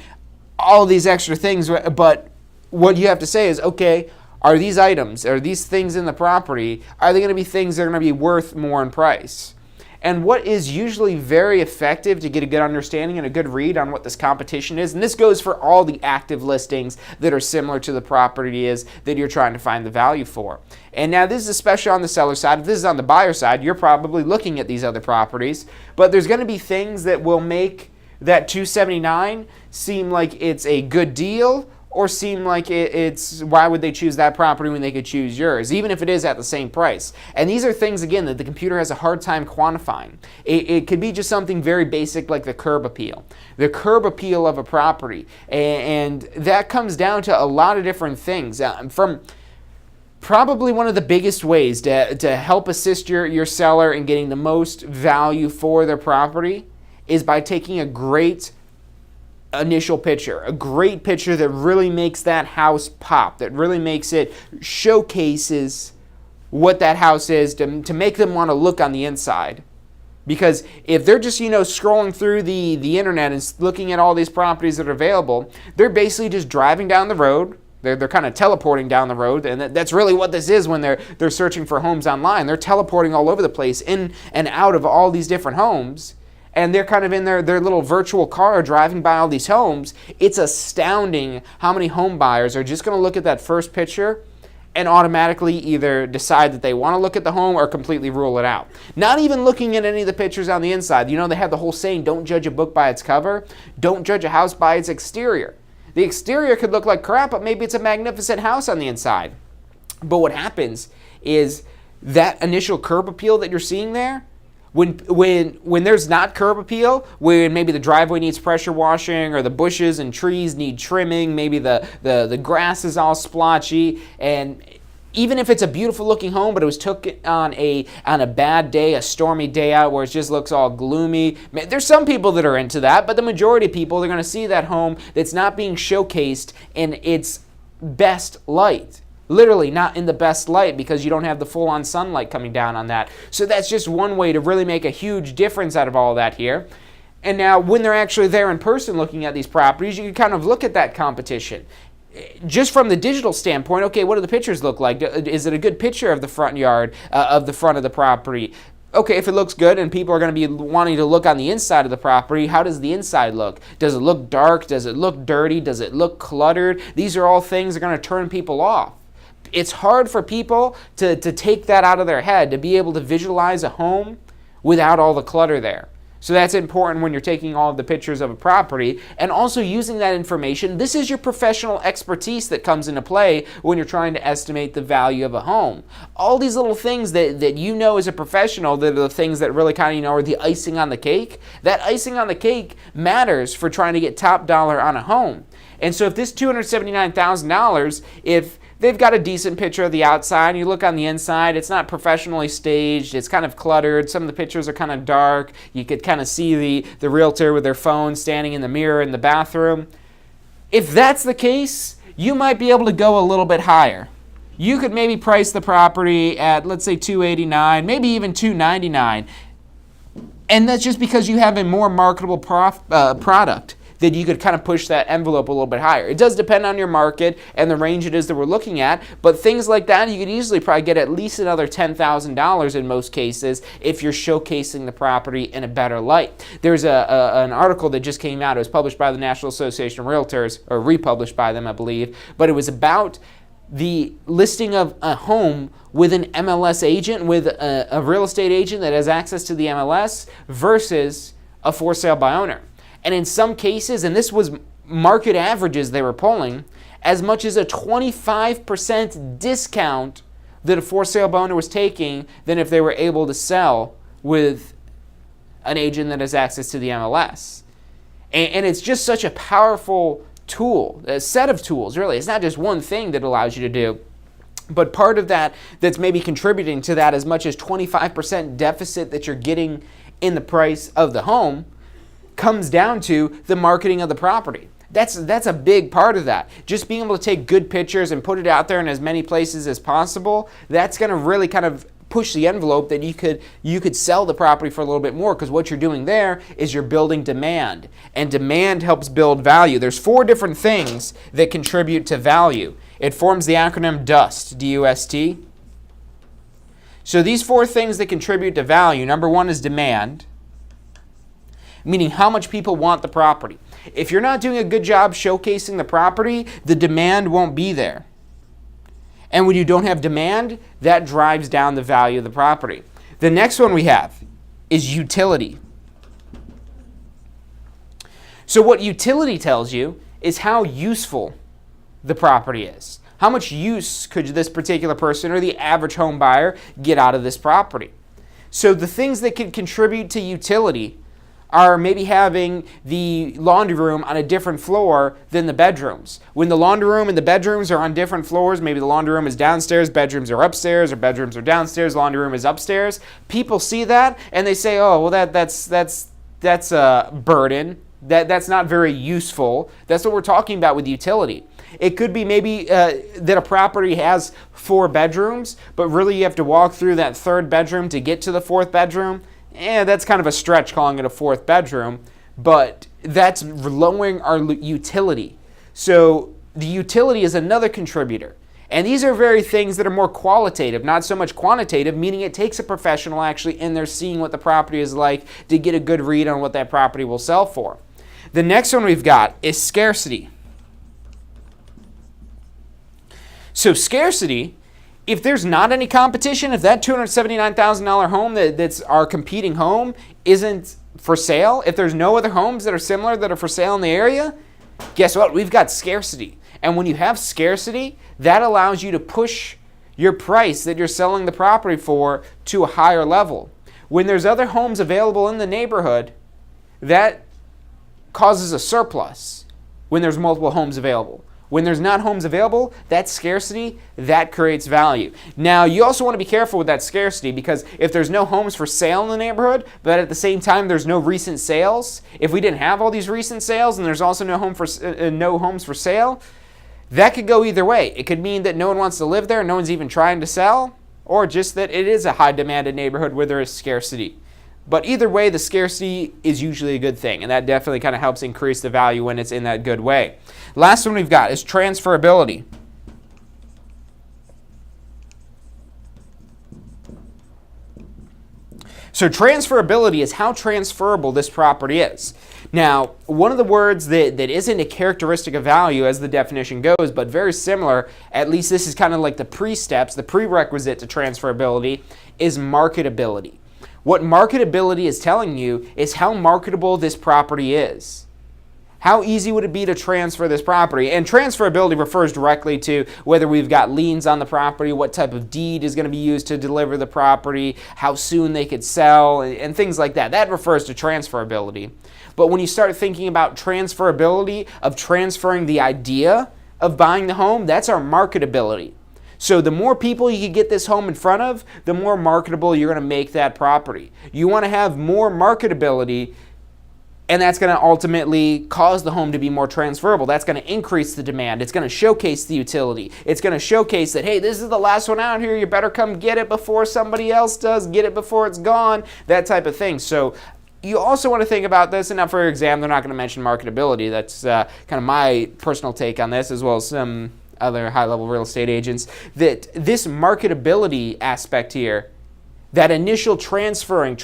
all these extra things, but what you have to say is, okay, are these items, are these things in the property, are they going to be things that are going to be worth more in price? And what is usually very effective to get a good understanding and a good read on what this competition is, and this goes for all the active listings that are similar to the property is that you're trying to find the value for. And now this is especially on the seller side. If this is on the buyer side, you're probably looking at these other properties, but there's going to be things that will make that $279 seem like it's a good deal, or seem like it's why would they choose that property when they could choose yours, even if it is at the same price. And these are things, again, that the computer has a hard time quantifying. It could be just something very basic like the curb appeal. The curb appeal of a property. And that comes down to a lot of different things. From probably one of the biggest ways to help assist your seller in getting the most value for their property is by taking a great initial picture, a great picture that really makes that house pop, that really makes it showcases what that house is to make them want to look on the inside. Because if they're just, scrolling through the internet and looking at all these properties that are available, they're basically just driving down the road. They're kind of teleporting down the road, and that's really what this is when they're searching for homes online. They're teleporting all over the place, in and out of all these different homes. And they're kind of in their little virtual car driving by all these homes. It's astounding how many home buyers are just going to look at that first picture and automatically either decide that they want to look at the home or completely rule it out. Not even looking at any of the pictures on the inside. They have the whole saying, don't judge a book by its cover. Don't judge a house by its exterior. The exterior could look like crap, but maybe it's a magnificent house on the inside. But what happens is that initial curb appeal that you're seeing there, when there's not curb appeal, when maybe the driveway needs pressure washing or the bushes and trees need trimming, maybe the grass is all splotchy, and even if it's a beautiful looking home, but it was took on a bad day, a stormy day out where it just looks all gloomy. There's some people that are into that, but the majority of people, they're going to see that home that's not being showcased in its best light. Literally not in the best light because you don't have the full-on sunlight coming down on that. So that's just one way to really make a huge difference out of all of that here. And now when they're actually there in person looking at these properties, you can kind of look at that competition. Just from the digital standpoint, okay, what do the pictures look like? Is it a good picture of the front yard, of the front of the property? Okay, if it looks good and people are going to be wanting to look on the inside of the property, how does the inside look? Does it look dark? Does it look dirty? Does it look cluttered? These are all things that are going to turn people off. It's hard for people to take that out of their head, to be able to visualize a home without all the clutter there. So that's important when you're taking all of the pictures of a property and also using that information. This is your professional expertise that comes into play when you're trying to estimate the value of a home. All these little things that you know as a professional, that are the things that really kind of, are the icing on the cake. That icing on the cake matters for trying to get top dollar on a home. And so if this $279,000, if they've got a decent picture of the outside, you look on the inside, it's not professionally staged, it's kind of cluttered, some of the pictures are kind of dark, you could kind of see the realtor with their phone standing in the mirror in the bathroom. If that's the case, you might be able to go a little bit higher. You could maybe price the property at, let's say, $289,000, maybe even $299,000. And that's just because you have a more marketable product, that you could kind of push that envelope a little bit higher. It does depend on your market and the range it is that we're looking at, but things like that, you could easily probably get at least another $10,000 in most cases if you're showcasing the property in a better light. There's an article that just came out. It was published by the National Association of Realtors, or republished by them, I believe, but it was about the listing of a home with an MLS agent, with a real estate agent that has access to the MLS versus a for sale by owner. And in some cases, and this was market averages they were pulling, as much as a 25% discount that a for sale by owner was taking than if they were able to sell with an agent that has access to the MLS. And it's just such a powerful tool, a set of tools, really. It's not just one thing that allows you to do. But part of that that's maybe contributing to that as much as 25% deficit that you're getting in the price of the home comes down to the marketing of the property. That's a big part of that. Just being able to take good pictures and put it out there in as many places as possible, that's going to really kind of push the envelope that you could sell the property for a little bit more, because what you're doing there is you're building demand, and demand helps build value. There's 4 different things that contribute to value. It forms the acronym DUST, D-U-S-T. So these four things that contribute to value, number one is demand, meaning how much people want the property. If you're not doing a good job showcasing the property, the demand won't be there. And when you don't have demand, that drives down the value of the property. The next one we have is utility. So what utility tells you is how useful the property is. How much use could this particular person or the average home buyer get out of this property? So the things that can contribute to utility are maybe having the laundry room on a different floor than the bedrooms. When the laundry room and the bedrooms are on different floors, maybe the laundry room is downstairs, bedrooms are upstairs, or bedrooms are downstairs, laundry room is upstairs. People see that and they say, "Oh, well, that's a burden. That's not very useful." That's what we're talking about with utility. It could be maybe that a property has 4 bedrooms, but really you have to walk through that 3rd bedroom to get to the 4th bedroom. That's kind of a stretch calling it a 4th bedroom, but that's lowering our utility. So the utility is another contributor. And these are very things that are more qualitative, not so much quantitative, meaning it takes a professional actually in there seeing what the property is like to get a good read on what that property will sell for. The next one we've got is scarcity. So scarcity, if there's not any competition, if that $279,000 home that's our competing home isn't for sale, if there's no other homes that are similar that are for sale in the area, guess what? We've got scarcity. And when you have scarcity, that allows you to push your price that you're selling the property for to a higher level. When there's other homes available in the neighborhood, that causes a surplus when there's multiple homes available. When there's not homes available, that scarcity, that creates value. Now, you also want to be careful with that scarcity because if there's no homes for sale in the neighborhood, but at the same time there's no recent sales, if we didn't have all these recent sales and there's also no homes for sale, that could go either way. It could mean that no one wants to live there, no one's even trying to sell, or just that it is a high demanded neighborhood where there is scarcity. But either way, the scarcity is usually a good thing, and that definitely kind of helps increase the value when it's in that good way. Last one we've got is transferability. So transferability is how transferable this property is. Now, one of the words that isn't a characteristic of value as the definition goes, but very similar, at least this is kind of like the pre-steps, the prerequisite to transferability, is marketability. What marketability is telling you is how marketable this property is. How easy would it be to transfer this property? And transferability refers directly to whether we've got liens on the property, what type of deed is going to be used to deliver the property, how soon they could sell, and things like that. That refers to transferability. But when you start thinking about transferability of transferring the idea of buying the home, that's our marketability. So the more people you can get this home in front of, the more marketable you're going to make that property. You want to have more marketability, and that's going to ultimately cause the home to be more transferable. That's going to increase the demand. It's going to showcase the utility. It's going to showcase that, hey, this is the last one out here. You better come get it before somebody else does. Get it before it's gone. That type of thing. So you also want to think about this, and now for your exam, they're not going to mention marketability. That's kind of my personal take on this, as well as some other high-level real estate agents, that this marketability aspect here, that initial transferring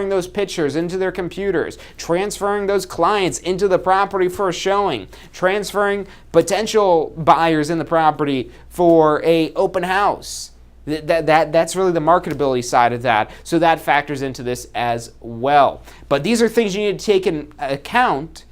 those pictures into their computers, transferring those clients into the property for a showing, transferring potential buyers in the property for a open house. That's really the marketability side of that. So that factors into this as well. But these are things you need to take into account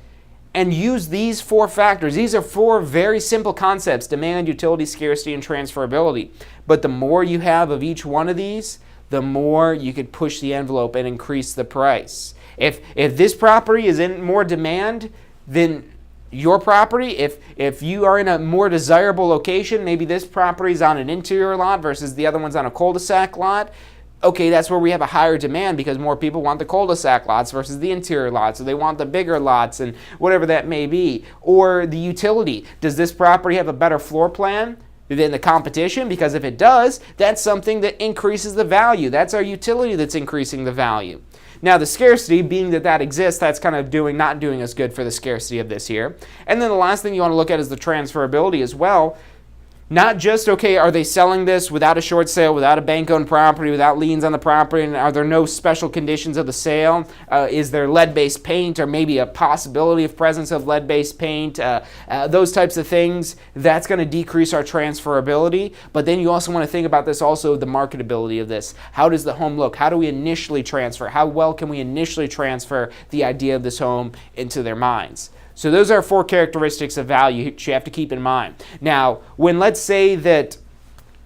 and use these 4 factors. These are 4 very simple concepts: demand, utility, scarcity, and transferability. But the more you have of each one of these, the more you could push the envelope and increase the price. If this property is in more demand than your property, if you are in a more desirable location, maybe this property is on an interior lot versus the other one's on a cul-de-sac lot, okay, that's where we have a higher demand because more people want the cul-de-sac lots versus the interior lots, so they want the bigger lots and whatever that may be. Or the utility. Does this property have a better floor plan than the competition? Because if it does, that's something that increases the value. That's our utility that's increasing the value. Now the scarcity, being that exists, that's kind of not doing as good for the scarcity of this here. And then the last thing you want to look at is the transferability as well. Not just, okay, are they selling this without a short sale, without a bank-owned property, without liens on the property, and are there no special conditions of the sale? Is there lead-based paint, or maybe a possibility of presence of lead-based paint? Those types of things, that's going to decrease our transferability. But then you also want to think about this also, the marketability of this. How does the home look? How do we initially transfer? How well can we initially transfer the idea of this home into their minds? So those are 4 characteristics of value you have to keep in mind. Now, when let's say that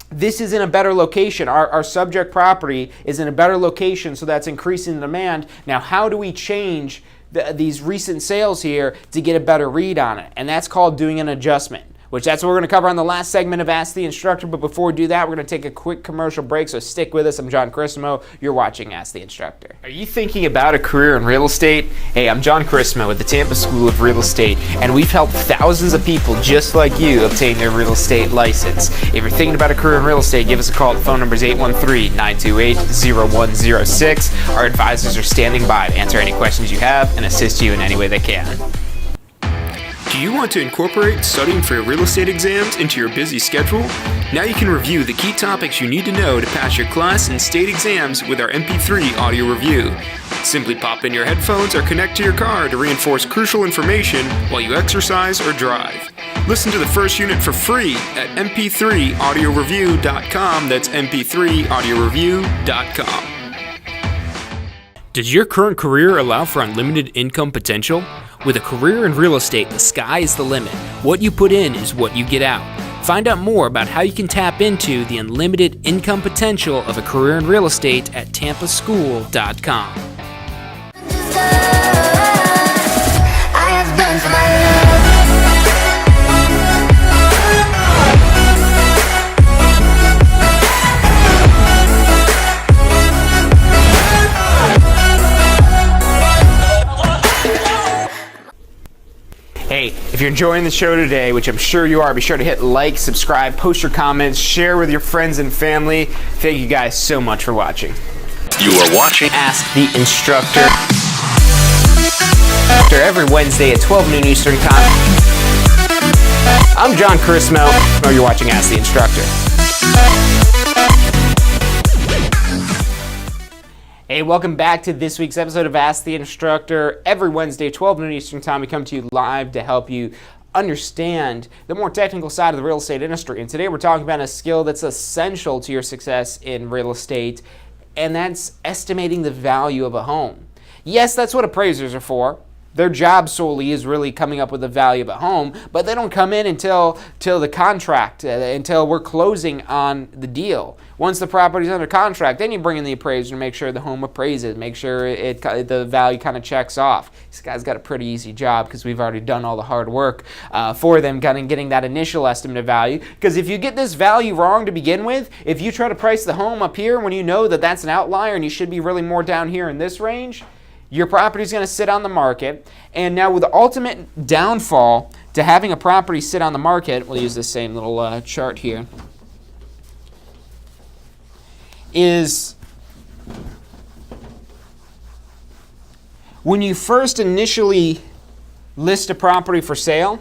this is in a better location, our subject property is in a better location, so that's increasing the demand. Now, how do we change these recent sales here to get a better read on it? And that's called doing an adjustment, which that's what we're going to cover on the last segment of Ask the Instructor. But before we do that, we're going to take a quick commercial break, so stick with us. I'm John Chrismo. You're watching Ask the Instructor. Are you thinking about a career in real estate? Hey, I'm John Chrismo with the Tampa School of Real Estate, and we've helped thousands of people just like you obtain their real estate license. If you're thinking about a career in real estate, give us a call. The phone number is 813-928-0106. Our advisors are standing by to answer any questions you have and assist you in any way they can. Do you want to incorporate studying for your real estate exams into your busy schedule? Now you can review the key topics you need to know to pass your class and state exams with our MP3 audio review. Simply pop in your headphones or connect to your car to reinforce crucial information while you exercise or drive. Listen to the first unit for free at mp3audioreview.com. That's mp3audioreview.com. Does your current career allow for unlimited income potential? With a career in real estate, the sky is the limit. What you put in is what you get out. Find out more about how you can tap into the unlimited income potential of a career in real estate at tampaschool.com. Hey, if you're enjoying the show today, which I'm sure you are, be sure to hit like, subscribe, post your comments, share with your friends and family. Thank you guys so much for watching. You are watching Ask the Instructor. Every Wednesday at 12 noon Eastern Time. I'm John Chrismo. You're watching Ask the Instructor. Hey, welcome back to this week's episode of Ask the Instructor. Every Wednesday, 12 noon Eastern Time, we come to you live to help you understand the more technical side of the real estate industry. And today we're talking about a skill that's essential to your success in real estate, and that's estimating the value of a home. Yes, that's what appraisers are for. Their job solely is really coming up with the value of a home, but they don't come in until the contract, until we're closing on the deal. Once the property's under contract, then you bring in the appraiser to make sure the home appraises, make sure the value kind of checks off. This guy's got a pretty easy job because we've already done all the hard work for them, kind of getting that initial estimate of value. Because if you get this value wrong to begin with, if you try to price the home up here when you know that that's an outlier and you should be really more down here in this range, your property is going to sit on the market. And now with the ultimate downfall to having a property sit on the market, we'll use the same little chart here, is when you first initially list a property for sale,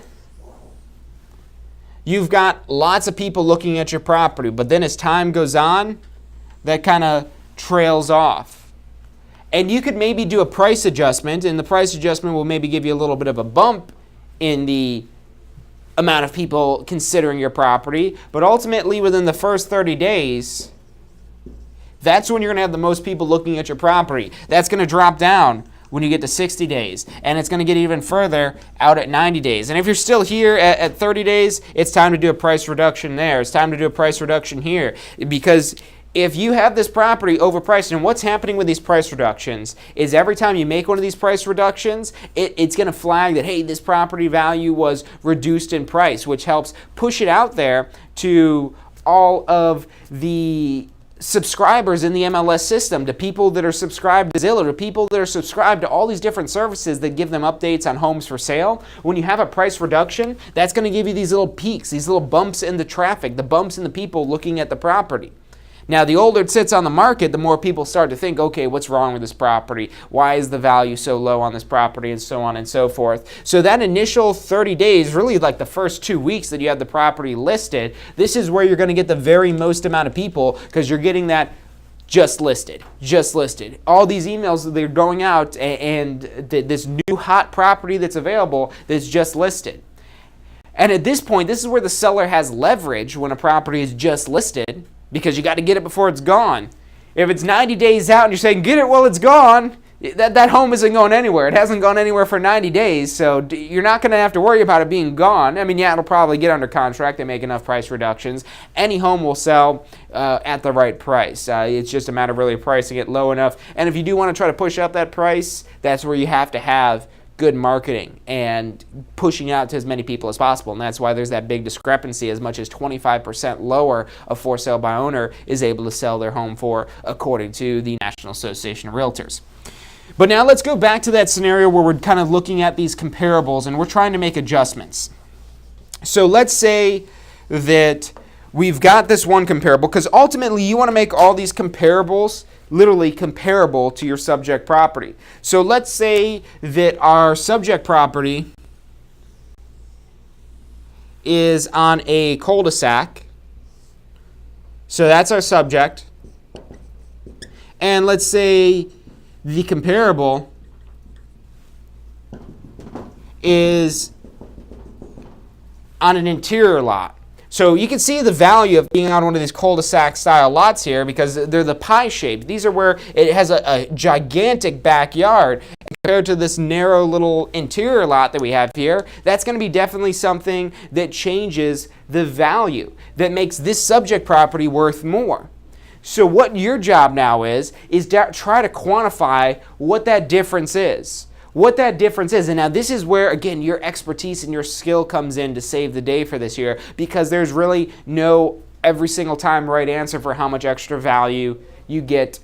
you've got lots of people looking at your property, but then as time goes on, that kind of trails off. And you could maybe do a price adjustment, and the price adjustment will maybe give you a little bit of a bump in the amount of people considering your property. But ultimately, within the first 30 days, that's when you're going to have the most people looking at your property. That's going to drop down when you get to 60 days. And it's going to get even further out at 90 days. And if you're still here at 30 days, it's time to do a price reduction there. It's time to do a price reduction here. Because if you have this property overpriced, and what's happening with these price reductions is every time you make one of these price reductions, it's going to flag that, hey, this property value was reduced in price, which helps push it out there to all of the subscribers in the MLS system, to people that are subscribed to Zillow, to people that are subscribed to all these different services that give them updates on homes for sale. When you have a price reduction, that's going to give you these little peaks, these little bumps in the traffic, the bumps in the people looking at the property. Now, the older it sits on the market, the more people start to think, okay, what's wrong with this property? Why is the value so low on this property, and so on and so forth. So that initial 30 days, really like the first 2 weeks that you have the property listed, this is where you're going to get the very most amount of people, because you're getting that just listed, just listed. All these emails that they're going out, and this new hot property that's available that's just listed. And at this point, this is where the seller has leverage when a property is just listed, because you got to get it before it's gone. If it's 90 days out and you're saying, get it while it's gone, that home isn't going anywhere. It hasn't gone anywhere for 90 days, so you're not going to have to worry about it being gone. I mean, yeah, it'll probably get under contract. They make enough price reductions. Any home will sell at the right price. It's just a matter of really pricing it low enough. And if you do want to try to push up that price, that's where you have to have good marketing and pushing out to as many people as possible. And that's why there's that big discrepancy. As much as 25% lower a for sale by owner is able to sell their home for, according to the National Association of Realtors. But now let's go back to that scenario where we're kind of looking at these comparables and we're trying to make adjustments. So let's say that we've got this one comparable, because ultimately you want to make all these comparables literally comparable to your subject property. So let's say that our subject property is on a cul-de-sac. So that's our subject. And let's say the comparable is on an interior lot. So you can see the value of being on one of these cul-de-sac style lots here, because they're the pie shaped. These are where it has a gigantic backyard. Compared to this narrow little interior lot that we have here, that's going to be definitely something that changes the value, that makes this subject property worth more. So what your job now is try to quantify what that difference is. What that difference is. And now this is where, again, your expertise and your skill comes in to save the day for this year, because there's really no every single time right answer for how much extra value you get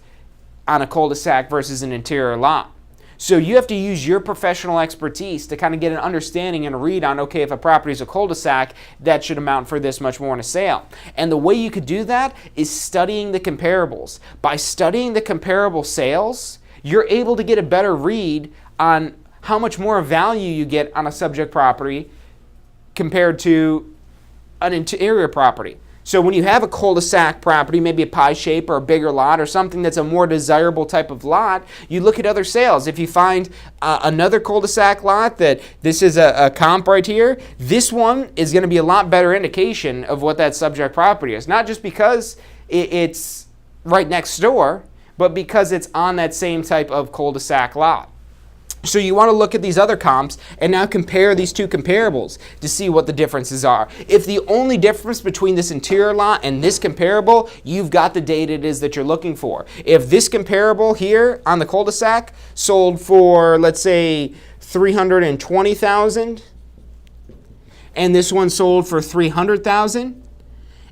on a cul-de-sac versus an interior lot. So you have to use your professional expertise to kind of get an understanding and a read on, okay, if a property is a cul-de-sac, that should amount for this much more in a sale. And the way you could do that is studying the comparables. By studying the comparable sales, you're able to get a better read on how much more value you get on a subject property compared to an interior property. So when you have a cul-de-sac property, maybe a pie shape or a bigger lot or something that's a more desirable type of lot, you look at other sales. If you find another cul-de-sac lot that this is a comp right here, this one is going to be a lot better indication of what that subject property is. Not just because it's right next door, but because it's on that same type of cul-de-sac lot. So you want to look at these other comps and now compare these two comparables to see what the differences are. If the only difference between this interior lot and this comparable, you've got the data it is that you're looking for. If this comparable here on the cul-de-sac sold for, let's say, $320,000 and this one sold for $300,000,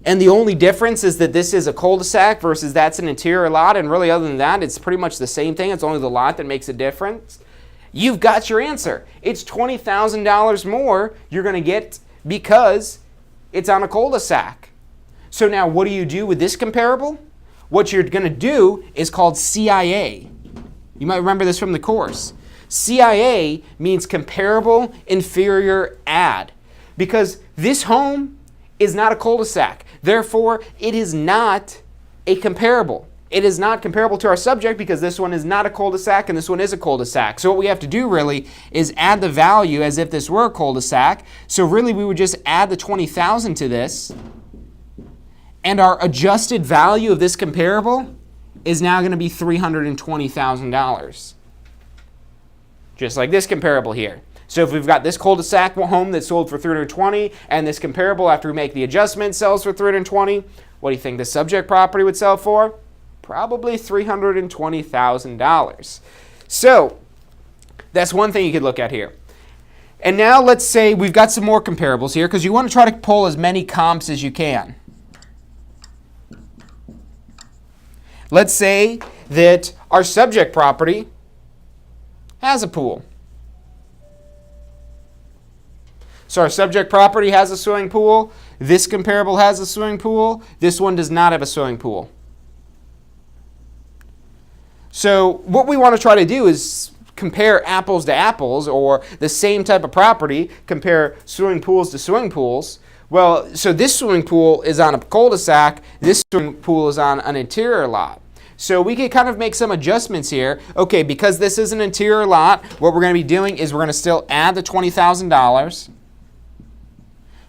and the only difference is that this is a cul-de-sac versus that's an interior lot, and really other than that, it's pretty much the same thing. It's only the lot that makes a difference. You've got your answer. It's $20,000 more you're going to get because it's on a cul-de-sac. So now what do you do with this comparable? What you're going to do is called CIA. You might remember this from the course. CIA means comparable inferior add, because this home is not a cul-de-sac. Therefore, it is not a comparable. It is not comparable to our subject because this one is not a cul-de-sac and this one is a cul-de-sac. So what we have to do really is add the value as if this were a cul-de-sac. So really we would just add the $20,000 to this, and our adjusted value of this comparable is now going to be $320,000. Just like this comparable here. So if we've got this cul-de-sac home that sold for $320 and this comparable after we make the adjustment sells for $320, what do you think the subject property would sell for? Probably $320,000. So that's one thing you could look at here. And now let's say we've got some more comparables here, because you want to try to pull as many comps as you can. Let's say that our subject property has a pool. So our subject property has a swimming pool. This comparable has a swimming pool. This one does not have a swimming pool. So what we want to try to do is compare apples to apples, or the same type of property, compare swimming pools to swimming pools. Well, so this swimming pool is on a cul-de-sac, this swimming pool is on an interior lot. So we can kind of make some adjustments here. Okay, because this is an interior lot, what we're going to be doing is we're going to still add the $20,000.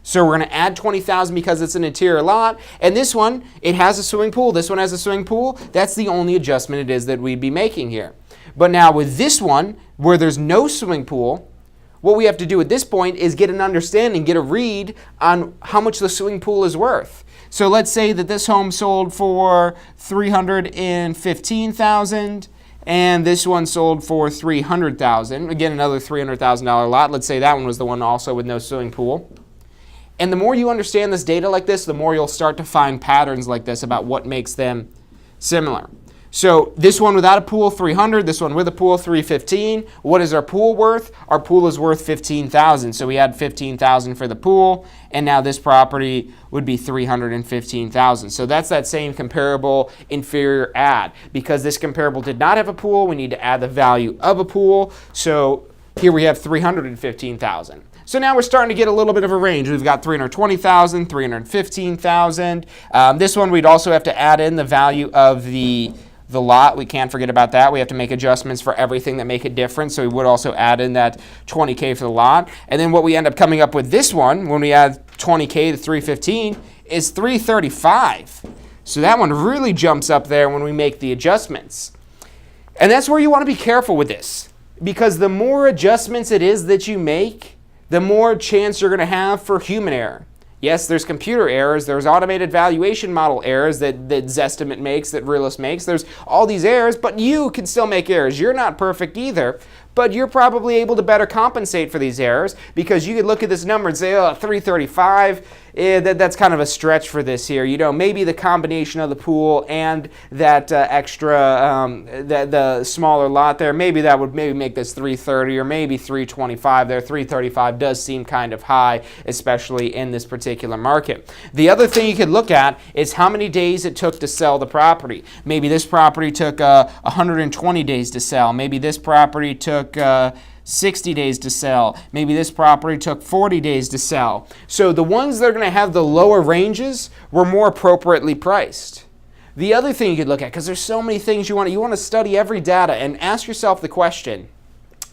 So we're going to add $20,000 because it's an interior lot. And this one, it has a swimming pool. This one has a swimming pool. That's the only adjustment it is that we'd be making here. But now with this one, where there's no swimming pool, what we have to do at this point is get an understanding, get a read on how much the swimming pool is worth. So let's say that this home sold for $315,000 and this one sold for $300,000. Again, another $300,000 lot. Let's say that one was the one also with no swimming pool. And the more you understand this data like this, the more you'll start to find patterns like this about what makes them similar. So this one without a pool, 300. This one with a pool, 315. What is our pool worth? Our pool is worth 15,000. So we had 15,000 for the pool, and now this property would be 315,000. So that's that same comparable inferior add. Because this comparable did not have a pool, we need to add the value of a pool. So here we have 315,000. So now we're starting to get a little bit of a range. We've got 320,000, 315,000. This one we'd also have to add in the value of the lot. We can't forget about that. We have to make adjustments for everything that make it different. So we would also add in that $20K for the lot. And then what we end up coming up with this one, when we add $20K to 315, is $335. So that one really jumps up there when we make the adjustments. And that's where you want to be careful with this. Because the more adjustments it is that you make, the more chance you're going to have for human error. Yes, there's computer errors, there's automated valuation model errors that Zestimate makes, that Realist makes. There's all these errors, but you can still make errors. You're not perfect either, but you're probably able to better compensate for these errors because you could look at this number and say, oh, 335, that's kind of a stretch for this here. You know, maybe the combination of the pool and that the smaller lot there, maybe that would make this 330 or maybe 325 there. 335 does seem kind of high, especially in this particular market. The other thing you could look at is how many days it took to sell the property. Maybe this property took 120 days to sell. Maybe this property took 60 days to sell. Maybe this property took 40 days to sell. So the ones that are going to have the lower ranges were more appropriately priced. The other thing you could look at, because there's so many things you want to study every data and ask yourself the question,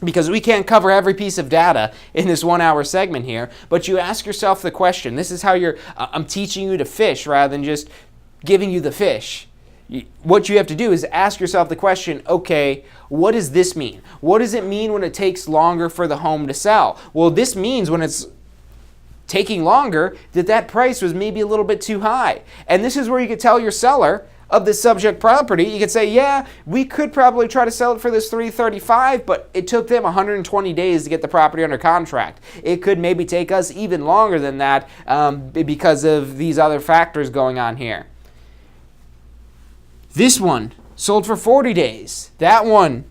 because we can't cover every piece of data in this 1 hour segment here, but you ask yourself the question. This is how I'm teaching you to fish rather than just giving you the fish. What you have to do is ask yourself the question, okay, what does this mean? What does it mean when it takes longer for the home to sell? Well, this means when it's taking longer that price was maybe a little bit too high. And this is where you could tell your seller of the subject property, you could say, yeah, we could probably try to sell it for this $335, but it took them 120 days to get the property under contract. It could maybe take us even longer than that because of these other factors going on here. This one sold for 40 days. That one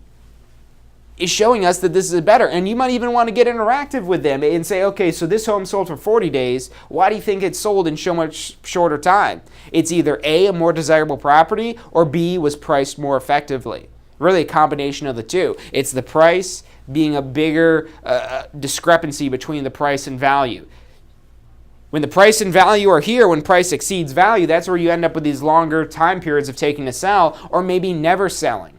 is showing us that this is better. And you might even want to get interactive with them and say, okay, so this home sold for 40 days. Why do you think it sold in so much shorter time? It's either A, a more desirable property, or B, was priced more effectively. Really a combination of the two. It's the price being a bigger discrepancy between the price and value. When the price and value are here, when price exceeds value, that's where you end up with these longer time periods of taking to sell or maybe never selling.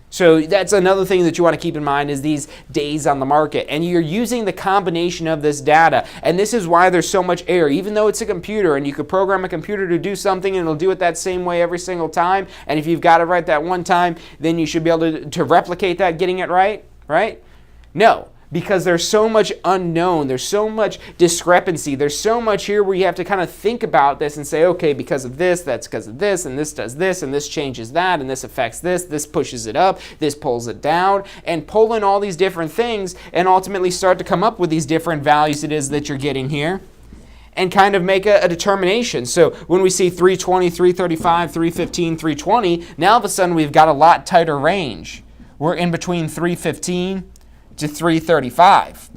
So that's another thing that you want to keep in mind is these days on the market. And you're using the combination of this data. And this is why there's so much error. Even though it's a computer and you could program a computer to do something and it'll do it that same way every single time. And if you've got it right that one time, then you should be able to replicate that getting it right? No. Because there's so much unknown, there's so much discrepancy, there's so much here where you have to kind of think about this and say, okay, because of this, that's because of this, and this does this, and this changes that, and this affects this pushes it up, this pulls it down, and pull in all these different things and ultimately start to come up with these different values it is that you're getting here and kind of make a determination. So when we see 320, 335, 315, 320, now all of a sudden we've got a lot tighter range. We're in between 315 to 335.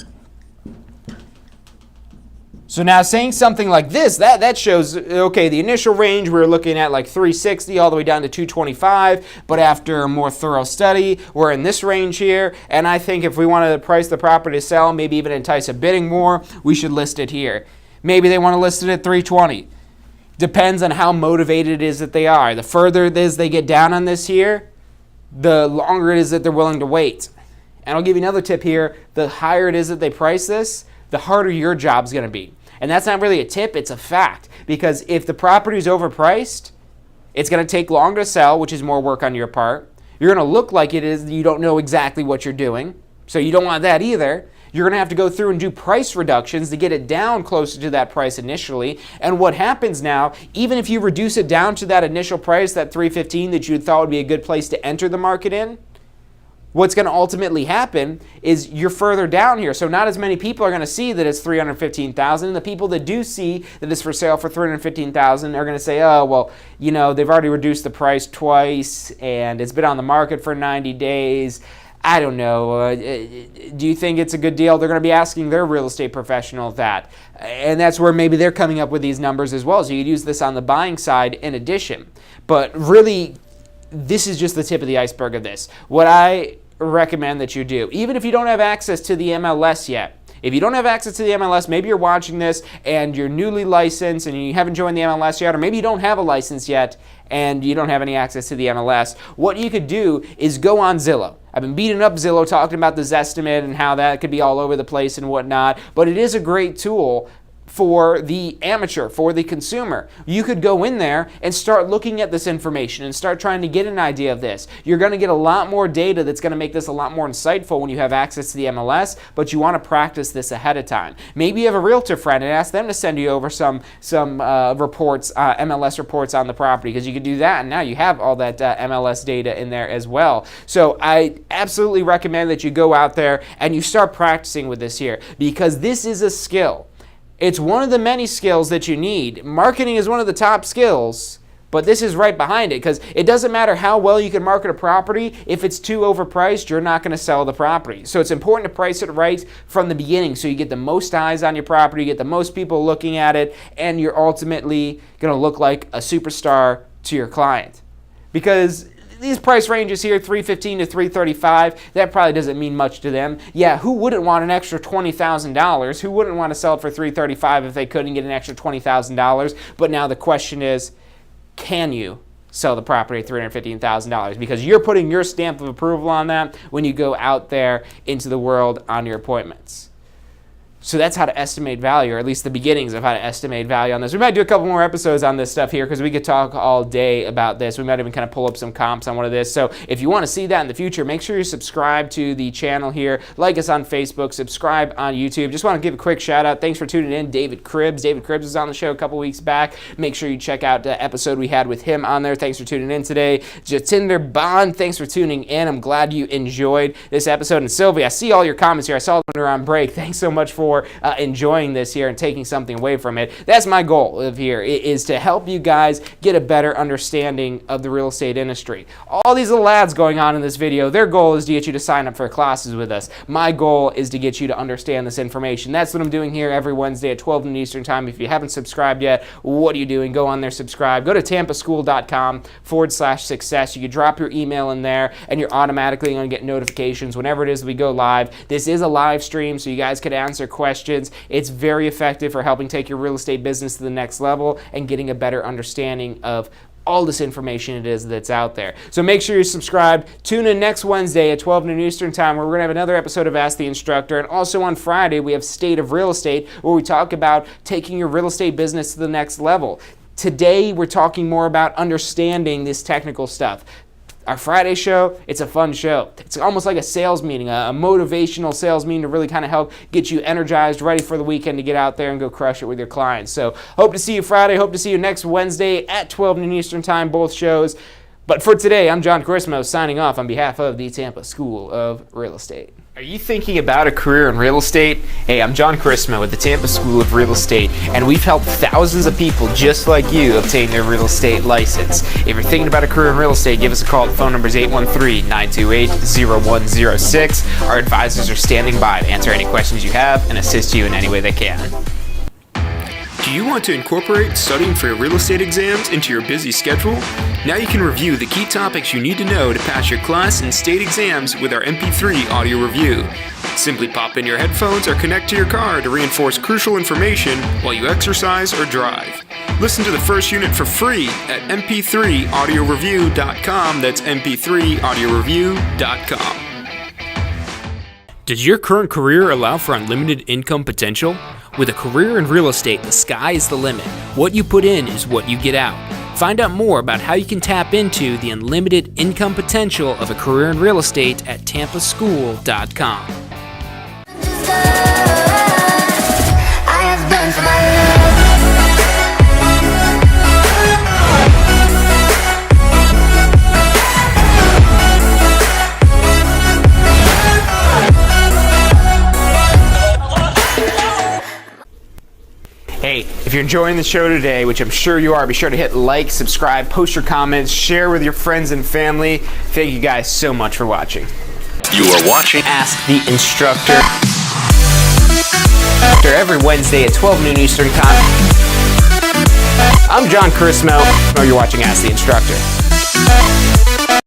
So now saying something like this, that shows, okay, the initial range we're looking at like 360 all the way down to 225, but after a more thorough study, we're in this range here, and I think if we want to price the property to sell, maybe even entice a bidding more, we should list it here. Maybe they want to list it at 320. Depends on how motivated it is that they are. The further it is they get down on this here, the longer it is that they're willing to wait. And I'll give you another tip here. The higher it is that they price this, the harder your job's going to be. And that's not really a tip, it's a fact. Because if the property is overpriced, it's going to take longer to sell, which is more work on your part. You're going to look like it is, you don't know exactly what you're doing. So you don't want that either. You're going to have to go through and do price reductions to get it down closer to that price initially. And what happens now, even if you reduce it down to that initial price, that $315 that you thought would be a good place to enter the market in, what's going to ultimately happen is you're further down here. So not as many people are going to see that it's $315,000. And the people that do see that it's for sale for $315,000 are going to say, oh, well, you know, they've already reduced the price twice and it's been on the market for 90 days. I don't know. Do you think it's a good deal? They're going to be asking their real estate professional that. And that's where maybe they're coming up with these numbers as well. So you could use this on the buying side in addition. But really, this is just the tip of the iceberg of this. What I recommend that you do, even if you don't have access to the MLS yet. If you don't have access to the MLS, maybe you're watching this and you're newly licensed and you haven't joined the MLS yet, or maybe you don't have a license yet and you don't have any access to the MLS, what you could do is go on Zillow. I've been beating up Zillow, talking about this estimate and how that could be all over the place and whatnot, but it is a great tool for the amateur, for the consumer. You could go in there and start looking at this information and start trying to get an idea of this. You're going to get a lot more data that's going to make this a lot more insightful when you have access to the MLS, but you want to practice this ahead of time. Maybe you have a realtor friend and ask them to send you over some reports, MLS reports on the property, because you could do that, and now you have all that MLS data in there as well. So I absolutely recommend that you go out there and you start practicing with this here, because this is a skill. It's one of the many skills that you need. Marketing is one of the top skills, but this is right behind it, because it doesn't matter how well you can market a property. If it's too overpriced, you're not going to sell the property. So it's important to price it right from the beginning so you get the most eyes on your property, you get the most people looking at it, and you're ultimately going to look like a superstar to your client. Because these price ranges here, $315 to $335, that probably doesn't mean much to them. Yeah, who wouldn't want an extra $20,000? Who wouldn't want to sell it for $335 if they couldn't get an extra $20,000? But now the question is, can you sell the property at $315,000? Because you're putting your stamp of approval on that when you go out there into the world on your appointments. So that's how to estimate value, or at least the beginnings of how to estimate value on this. We might do a couple more episodes on this stuff here, because we could talk all day about this. We might even kind of pull up some comps on one of this. So if you want to see that in the future, make sure you subscribe to the channel here. Like us on Facebook. Subscribe on YouTube. Just want to give a quick shout out. Thanks for tuning in, David Cribbs. David Cribbs was on the show a couple weeks back. Make sure you check out the episode we had with him on there. Thanks for tuning in today. Jatinder Bond, thanks for tuning in. I'm glad you enjoyed this episode. And Sylvie, I see all your comments here. I saw them when we were on break. Thanks so much for enjoying this here and taking something away from it. That's my goal of here, is to help you guys get a better understanding of the real estate industry. All these little ads going on in this video, their goal is to get you to sign up for classes with us. My goal is to get you to understand this information. That's what I'm doing here every Wednesday at 12 noon Eastern Time. If you haven't subscribed yet, what are you doing? Go on there, subscribe. Go to tampaschool.com/success. You can drop your email in there, and you're automatically going to get notifications whenever it is we go live. This is a live stream, so you guys could answer questions. It's very effective for helping take your real estate business to the next level and getting a better understanding of all this information it is that's out there. So make sure you're subscribed. Tune in next Wednesday at 12 noon Eastern Time, where we're going to have another episode of Ask the Instructor. And also on Friday, we have State of Real Estate, where we talk about taking your real estate business to the next level. Today, we're talking more about understanding this technical stuff. Our Friday show, it's a fun show. It's almost like a sales meeting, a motivational sales meeting to really kind of help get you energized, ready for the weekend to get out there and go crush it with your clients. So hope to see you Friday. Hope to see you next Wednesday at 12 noon Eastern Time, both shows. But for today, I'm John Chrismo signing off on behalf of the Tampa School of Real Estate. Are you thinking about a career in real estate? Hey, I'm John Chrismo with the Tampa School of Real Estate, and we've helped thousands of people just like you obtain their real estate license. If you're thinking about a career in real estate, give us a call. The phone number is 813-928-0106. Our advisors are standing by to answer any questions you have and assist you in any way they can. Do you want to incorporate studying for your real estate exams into your busy schedule? Now you can review the key topics you need to know to pass your class and state exams with our MP3 audio review. Simply pop in your headphones or connect to your car to reinforce crucial information while you exercise or drive. Listen to the first unit for free at mp3audioreview.com. That's mp3audioreview.com. Does your current career allow for unlimited income potential? With a career in real estate, the sky is the limit. What you put in is what you get out. Find out more about how you can tap into the unlimited income potential of a career in real estate at tampaschool.com. Hey, if you're enjoying the show today, which I'm sure you are, be sure to hit like, subscribe, post your comments, share with your friends and family. Thank you guys so much for watching. You are watching Ask the Instructor. Every Wednesday at 12 noon Eastern Time. I'm John Chrismo. You're watching Ask the Instructor.